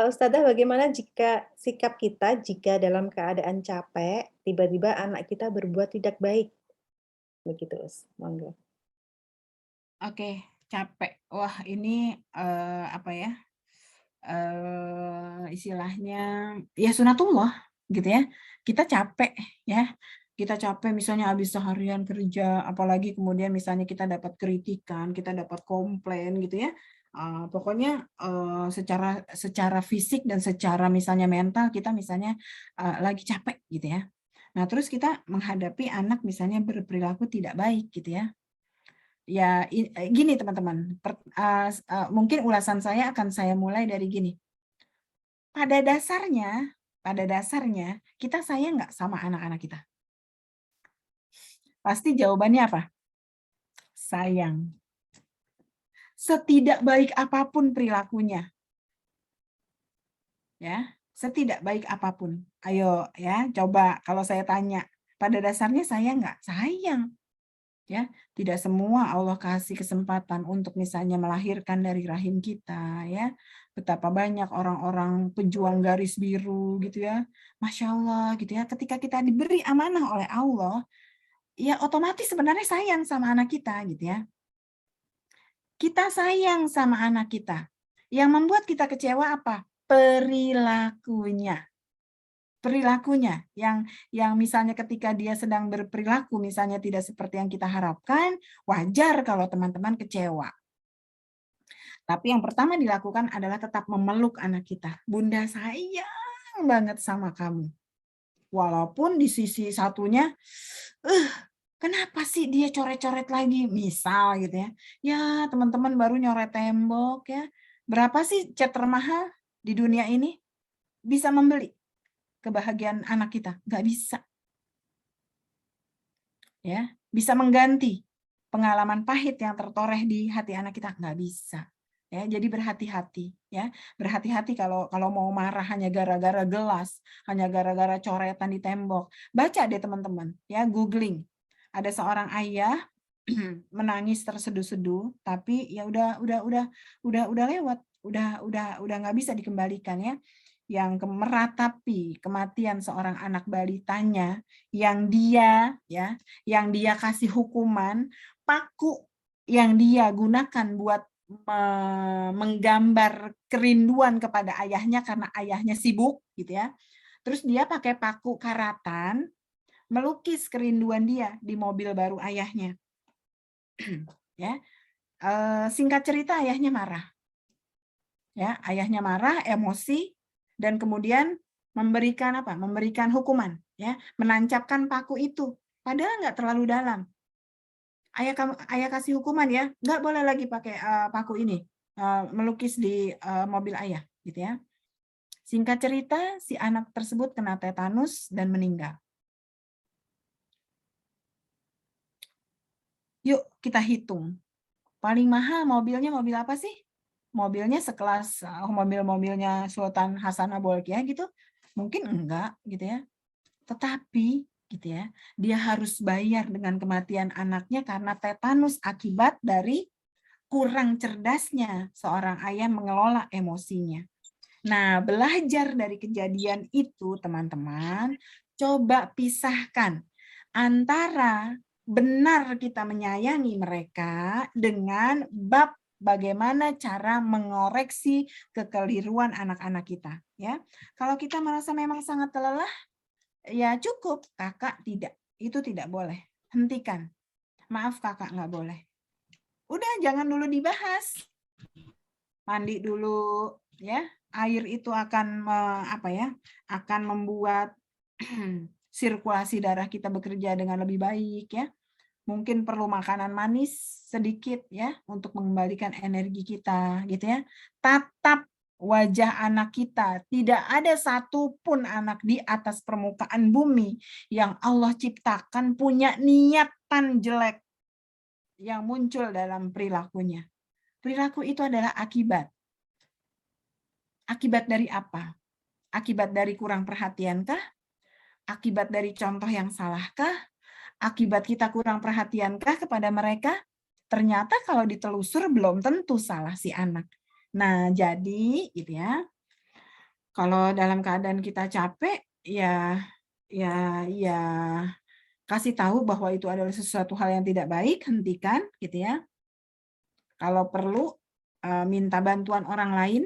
Ustadzah, bagaimana jika sikap kita jika dalam keadaan capek, tiba-tiba anak kita berbuat tidak baik? Begitu, monggo. Oke, capek. Wah, ini istilahnya ya sunatullah gitu ya. Kita capek ya. Kita capek misalnya habis seharian kerja, apalagi kemudian misalnya kita dapat kritikan, kita dapat komplain gitu ya. Pokoknya secara fisik dan secara misalnya mental kita misalnya lagi capek gitu ya. Nah, terus kita menghadapi anak misalnya berperilaku tidak baik gitu ya. Ya gini teman-teman, mungkin ulasan saya akan saya mulai dari gini. Pada dasarnya kita sayang nggak sama anak-anak kita? Pasti jawabannya apa? Sayang. Setidak baik apapun perilakunya, ya, setidak baik apapun. Ayo ya, coba kalau saya tanya, pada dasarnya sayang nggak? Sayang. Ya, tidak semua Allah kasih kesempatan untuk misalnya melahirkan dari rahim kita, ya. Betapa banyak orang-orang pejuang garis biru gitu ya. Masya Allah gitu ya. Ketika kita diberi amanah oleh Allah, ya otomatis sebenarnya sayang sama anak kita gitu ya. Kita sayang sama anak kita. Yang membuat kita kecewa apa? Perilakunya. Perilakunya yang misalnya ketika dia sedang berperilaku misalnya tidak seperti yang kita harapkan, wajar kalau teman-teman kecewa. Tapi yang pertama dilakukan adalah tetap memeluk anak kita. Bunda sayang banget sama kamu. Walaupun di sisi satunya, kenapa sih dia coret-coret lagi? Misal gitu ya. Ya teman-teman baru nyoret tembok ya. Berapa sih cat termahal di dunia ini? Bisa membeli kebahagiaan anak kita? Nggak bisa. Ya, bisa mengganti pengalaman pahit yang tertoreh di hati anak kita? Nggak bisa. Ya, jadi berhati-hati ya. Berhati-hati kalau mau marah hanya gara-gara gelas, hanya gara-gara coretan di tembok. Baca deh teman-teman, ya, googling. Ada seorang ayah menangis terseduh-seduh, tapi ya udah lewat, udah nggak bisa dikembalikan ya. Yang meratapi kematian seorang anak balitanya yang dia kasih hukuman, paku yang dia gunakan buat menggambar kerinduan kepada ayahnya karena ayahnya sibuk gitu ya. Terus dia pakai paku karatan melukis kerinduan dia di mobil baru ayahnya. Ya. Singkat cerita ayahnya marah. Ya, ayahnya marah, emosi, dan kemudian memberikan apa? Memberikan hukuman, ya, menancapkan paku itu. Padahal nggak terlalu dalam. Ayah kasih hukuman ya, nggak boleh lagi pakai paku ini melukis di mobil ayah, gitu ya. Singkat cerita, si anak tersebut kena tetanus dan meninggal. Yuk kita hitung. Paling mahal mobilnya mobil apa sih? Mobilnya sekelas mobil-mobilnya Sultan Hasanah Bolkiah gitu? Mungkin enggak gitu ya. Tetapi gitu ya, dia harus bayar dengan kematian anaknya karena tetanus akibat dari kurang cerdasnya seorang ayah mengelola emosinya. Nah, belajar dari kejadian itu, teman-teman, coba pisahkan antara benar kita menyayangi mereka dengan bab bagaimana cara mengoreksi kekeliruan anak-anak kita. Ya, kalau kita merasa memang sangat lelah, ya cukup, kakak tidak. Itu tidak boleh. Hentikan. Maaf kakak, nggak boleh. Udah, jangan dulu dibahas. Mandi dulu, ya. Air itu akan akan membuat sirkulasi darah kita bekerja dengan lebih baik, ya. Mungkin perlu makanan manis sedikit ya untuk mengembalikan energi kita, gitu ya. Tatap wajah anak kita. Tidak ada satupun anak di atas permukaan bumi yang Allah ciptakan punya niatan jelek yang muncul dalam perilakunya. Perilaku itu adalah akibat. Akibat dari apa? Akibat dari kurang perhatiankah? Akibat dari contoh yang salahkah? Akibat kita kurang perhatiankah kepada mereka? Ternyata kalau ditelusur belum tentu salah si anak. Nah, jadi gitu ya. Kalau dalam keadaan kita capek, ya kasih tahu bahwa itu adalah sesuatu hal yang tidak baik, hentikan gitu ya. Kalau perlu minta bantuan orang lain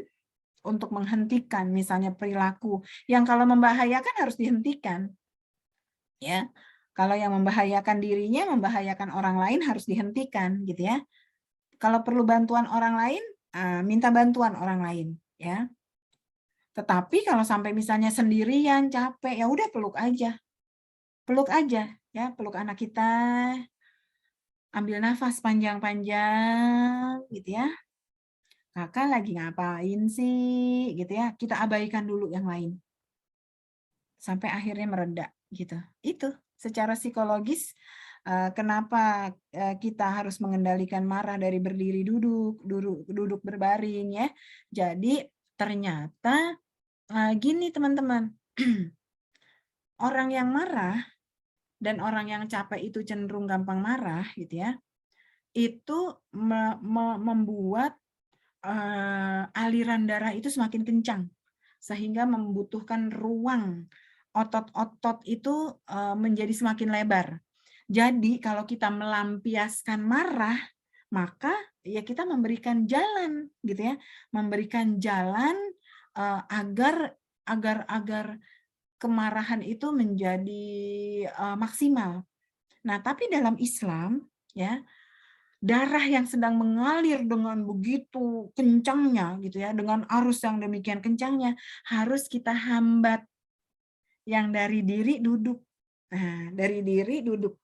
untuk menghentikan misalnya perilaku yang kalau membahayakan harus dihentikan. Ya. Kalau yang membahayakan dirinya, membahayakan orang lain harus dihentikan gitu ya. Kalau perlu bantuan orang lain, minta bantuan orang lain, ya. Tetapi kalau sampai misalnya sendirian, capek, ya udah peluk aja. Peluk aja, ya, peluk anak kita, ambil nafas panjang-panjang, gitu ya. Kakak lagi ngapain sih, gitu ya. Kita abaikan dulu yang lain. Sampai akhirnya mereda, gitu. Itu secara psikologis kenapa kita harus mengendalikan marah dari berdiri duduk berbaring ya. Jadi ternyata gini teman-teman, orang yang marah dan orang yang capek itu cenderung gampang marah gitu ya, itu membuat aliran darah itu semakin kencang sehingga membutuhkan ruang otot-otot itu menjadi semakin lebar. Jadi kalau kita melampiaskan marah, maka ya kita memberikan jalan gitu ya, memberikan jalan agar kemarahan itu menjadi maksimal. Nah, tapi dalam Islam ya, darah yang sedang mengalir dengan begitu kencangnya gitu ya, dengan arus yang demikian kencangnya harus kita hambat. Yang dari diri duduk. Nah, dari diri duduk.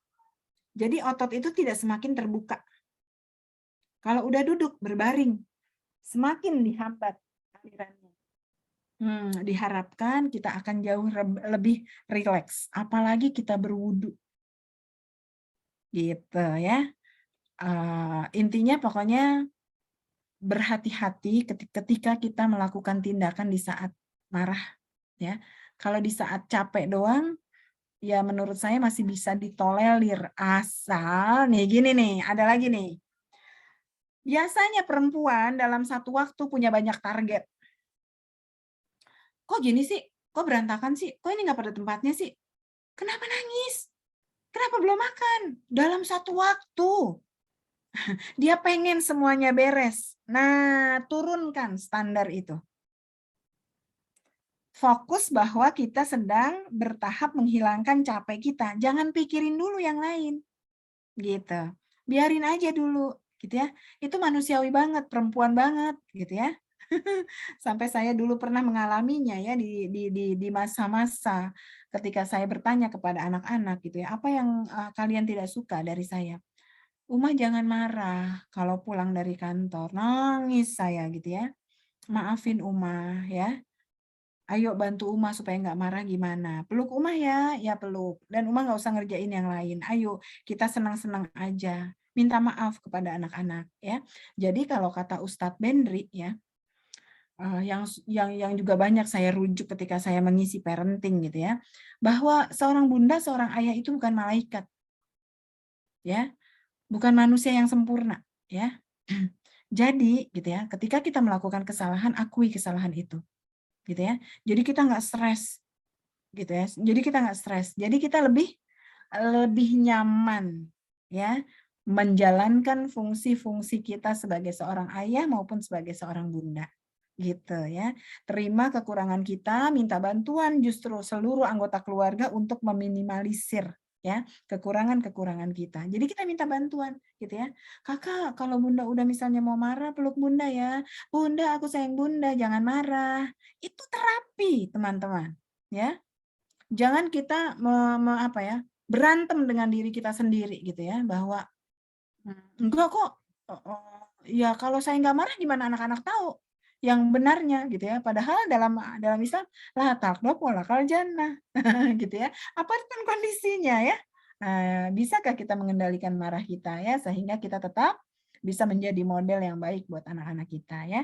Jadi otot itu tidak semakin terbuka. Kalau udah duduk berbaring, semakin dihambat alirannya. Diharapkan kita akan jauh lebih rileks, apalagi kita berwudu. Gitu ya. Intinya pokoknya berhati-hati ketika kita melakukan tindakan di saat marah ya. Kalau di saat capek doang ya menurut saya masih bisa ditolerir asal nih gini nih, ada lagi nih. Biasanya perempuan dalam satu waktu punya banyak target. Kok gini sih? Kok berantakan sih? Kok ini nggak pada tempatnya sih? Kenapa nangis? Kenapa belum makan? Dalam satu waktu. Dia pengen semuanya beres. Nah, turunkan standar itu. Fokus bahwa kita sedang bertahap menghilangkan capek kita. Jangan pikirin dulu yang lain. Gitu. Biarin aja dulu, gitu ya. Itu manusiawi banget, perempuan banget, gitu ya. Sampai saya dulu pernah mengalaminya ya di masa-masa ketika saya bertanya kepada anak-anak gitu ya, apa yang kalian tidak suka dari saya? Uma jangan marah kalau pulang dari kantor, nangis saya gitu ya. Maafin Uma ya. Ayo bantu Uma supaya nggak marah gimana. Peluk Uma ya, ya peluk. Dan Uma nggak usah ngerjain yang lain. Ayo kita senang-senang aja. Minta maaf kepada anak-anak ya. Jadi kalau kata Ustadz Bendri ya, yang juga banyak saya rujuk ketika saya mengisi parenting gitu ya, bahwa seorang bunda, seorang ayah itu bukan malaikat, ya, bukan manusia yang sempurna, ya. Jadi gitu ya, ketika kita melakukan kesalahan, akui kesalahan itu, gitu ya. Jadi kita nggak stres, gitu ya. Jadi kita nggak stres. Jadi kita lebih nyaman, ya, menjalankan fungsi-fungsi kita sebagai seorang ayah maupun sebagai seorang bunda. Gitu ya. Terima kekurangan kita, minta bantuan justru seluruh anggota keluarga untuk meminimalisir ya kekurangan-kekurangan kita. Jadi kita minta bantuan gitu ya. Kakak, kalau Bunda udah misalnya mau marah, peluk Bunda ya. Bunda, aku sayang Bunda, jangan marah. Itu terapi, teman-teman. Ya. Jangan kita apa ya? Berantem dengan diri kita sendiri gitu ya, bahwa enggak kok. Ya kalau saya nggak marah gimana anak-anak tahu yang benarnya gitu ya. Padahal dalam Islam la taghdab walakal jannah gitu ya. Apapun kondisinya ya. Bisakah kita mengendalikan marah kita ya sehingga kita tetap bisa menjadi model yang baik buat anak-anak kita ya.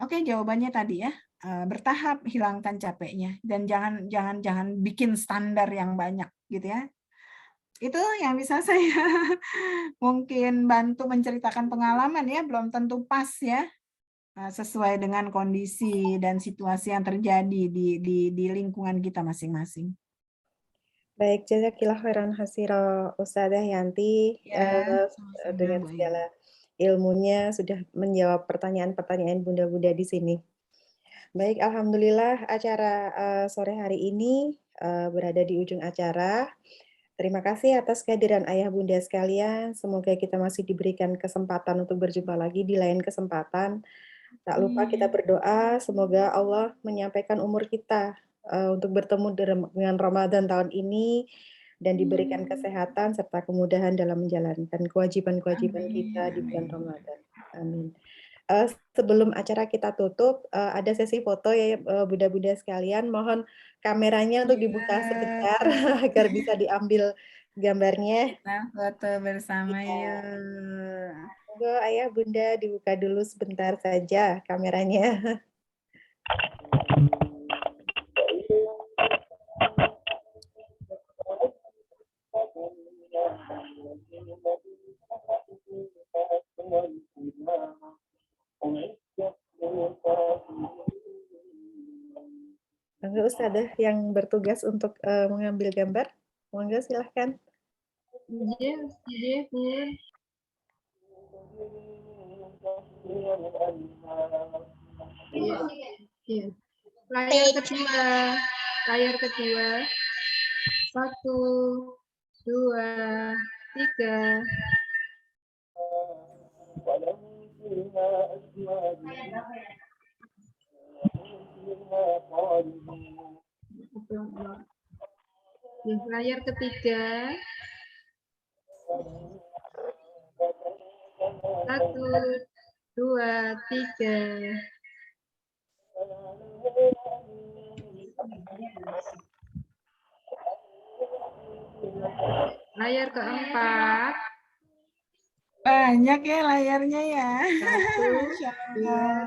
Oke, jawabannya tadi ya. Bertahap hilangkan capeknya dan jangan bikin standar yang banyak gitu ya. Itu yang bisa saya mungkin bantu menceritakan pengalaman ya, belum tentu pas ya, sesuai dengan kondisi dan situasi yang terjadi di lingkungan kita masing-masing. Baik, jazakillah khairan hasira Ustadzah Yanti, Ya, sama-sama dengan Bu Ayu. segala ilmunya sudah menjawab pertanyaan-pertanyaan bunda-bunda di sini. Baik, alhamdulillah acara sore hari ini berada di ujung acara. Terima kasih atas kehadiran ayah bunda sekalian. Semoga kita masih diberikan kesempatan untuk berjumpa lagi di lain kesempatan. Tak lupa kita berdoa, semoga Allah menyampaikan umur kita untuk bertemu dengan Ramadan tahun ini dan diberikan kesehatan serta kemudahan dalam menjalankan kewajiban-kewajiban kita di bulan Ramadan. Amin. Sebelum acara kita tutup, ada sesi foto ya bunda-bunda sekalian. Mohon kameranya untuk dibuka sebentar agar bisa diambil gambarnya. Kita foto bersama Ya. yuk. Monggo ayah bunda dibuka dulu sebentar saja kameranya. Monggo Ustadzah yang bertugas untuk mengambil gambar. Monggo silahkan. Iya, Bun. Iya. Layar kedua. 1, 2, 3. Layar ketiga. 1, 2, 3. Layar keempat. Banyak ya layarnya ya. 1, Masya 2, Allah.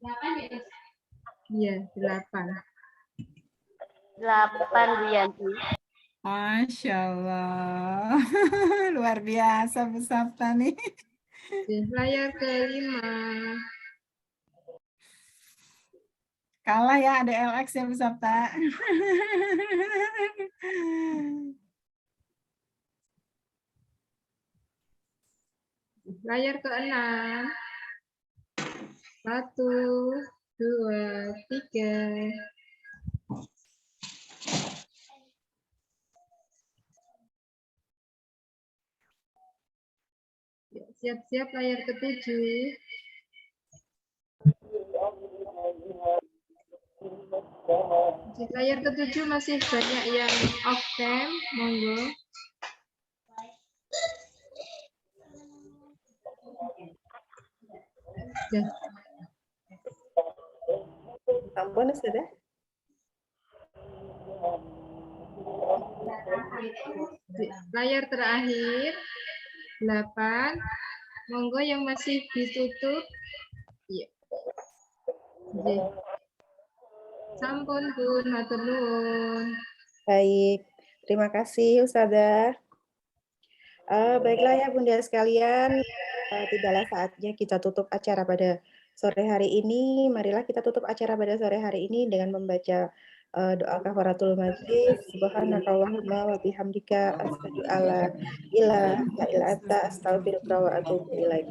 3. Iya, 8. 8 Bu Yanti. Masya Allah. Luar biasa Bu Sabta nih. Layar kelima. Kalah ya ada LX ya Bu Sabta. Layar keenam. 1, 2, 3. Siap-siap layar ketujuh. Di layar ketujuh masih banyak yang off cam, monggo. Ya. Ampun Ustadzah. Layar terakhir 8. Monggo yang masih ditutup. Iya. Oke. Sampun Bun, matur nuwun. Baik, terima kasih Ustadzah. Baiklah ya bunda sekalian, tidaklah saatnya kita tutup acara pada sore hari ini. Marilah kita tutup acara pada sore hari ini dengan membaca doa kafaratul majlis. Subhanakallahumma wa bihamdika asyhadu alla ilaha illa anta astaghfiruka wa atubu ilaik.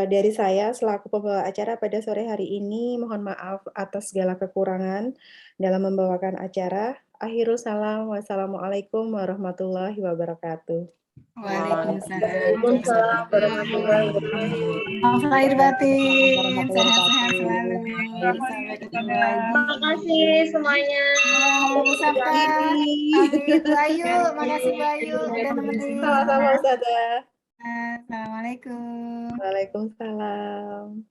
Dari saya selaku pembawa acara pada sore hari ini, mohon maaf atas segala kekurangan dalam membawakan acara. Akhirul salam, wassalamualaikum warahmatullahi wabarakatuh. Waalaikumsalam. Waalaikumsalam warahmatullahi wabarakatuh. Maaf lahir batin, sehat-sehat selalu. Sampai ketemu lagi. Terima kasih semuanya. Bu Sabta, pamit Bu Ayu, makasih Bu Ayu udah nemenin. Sama-sama Ustadzah. Assalamualaikum. Waalaikumsalam.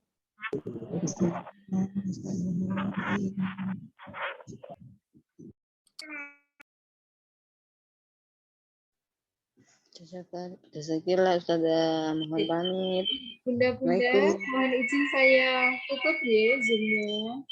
Jazakallah Ustazah, mohon pamit. Bunda-bunda, mohon izin saya tutup ya Zoom-nya.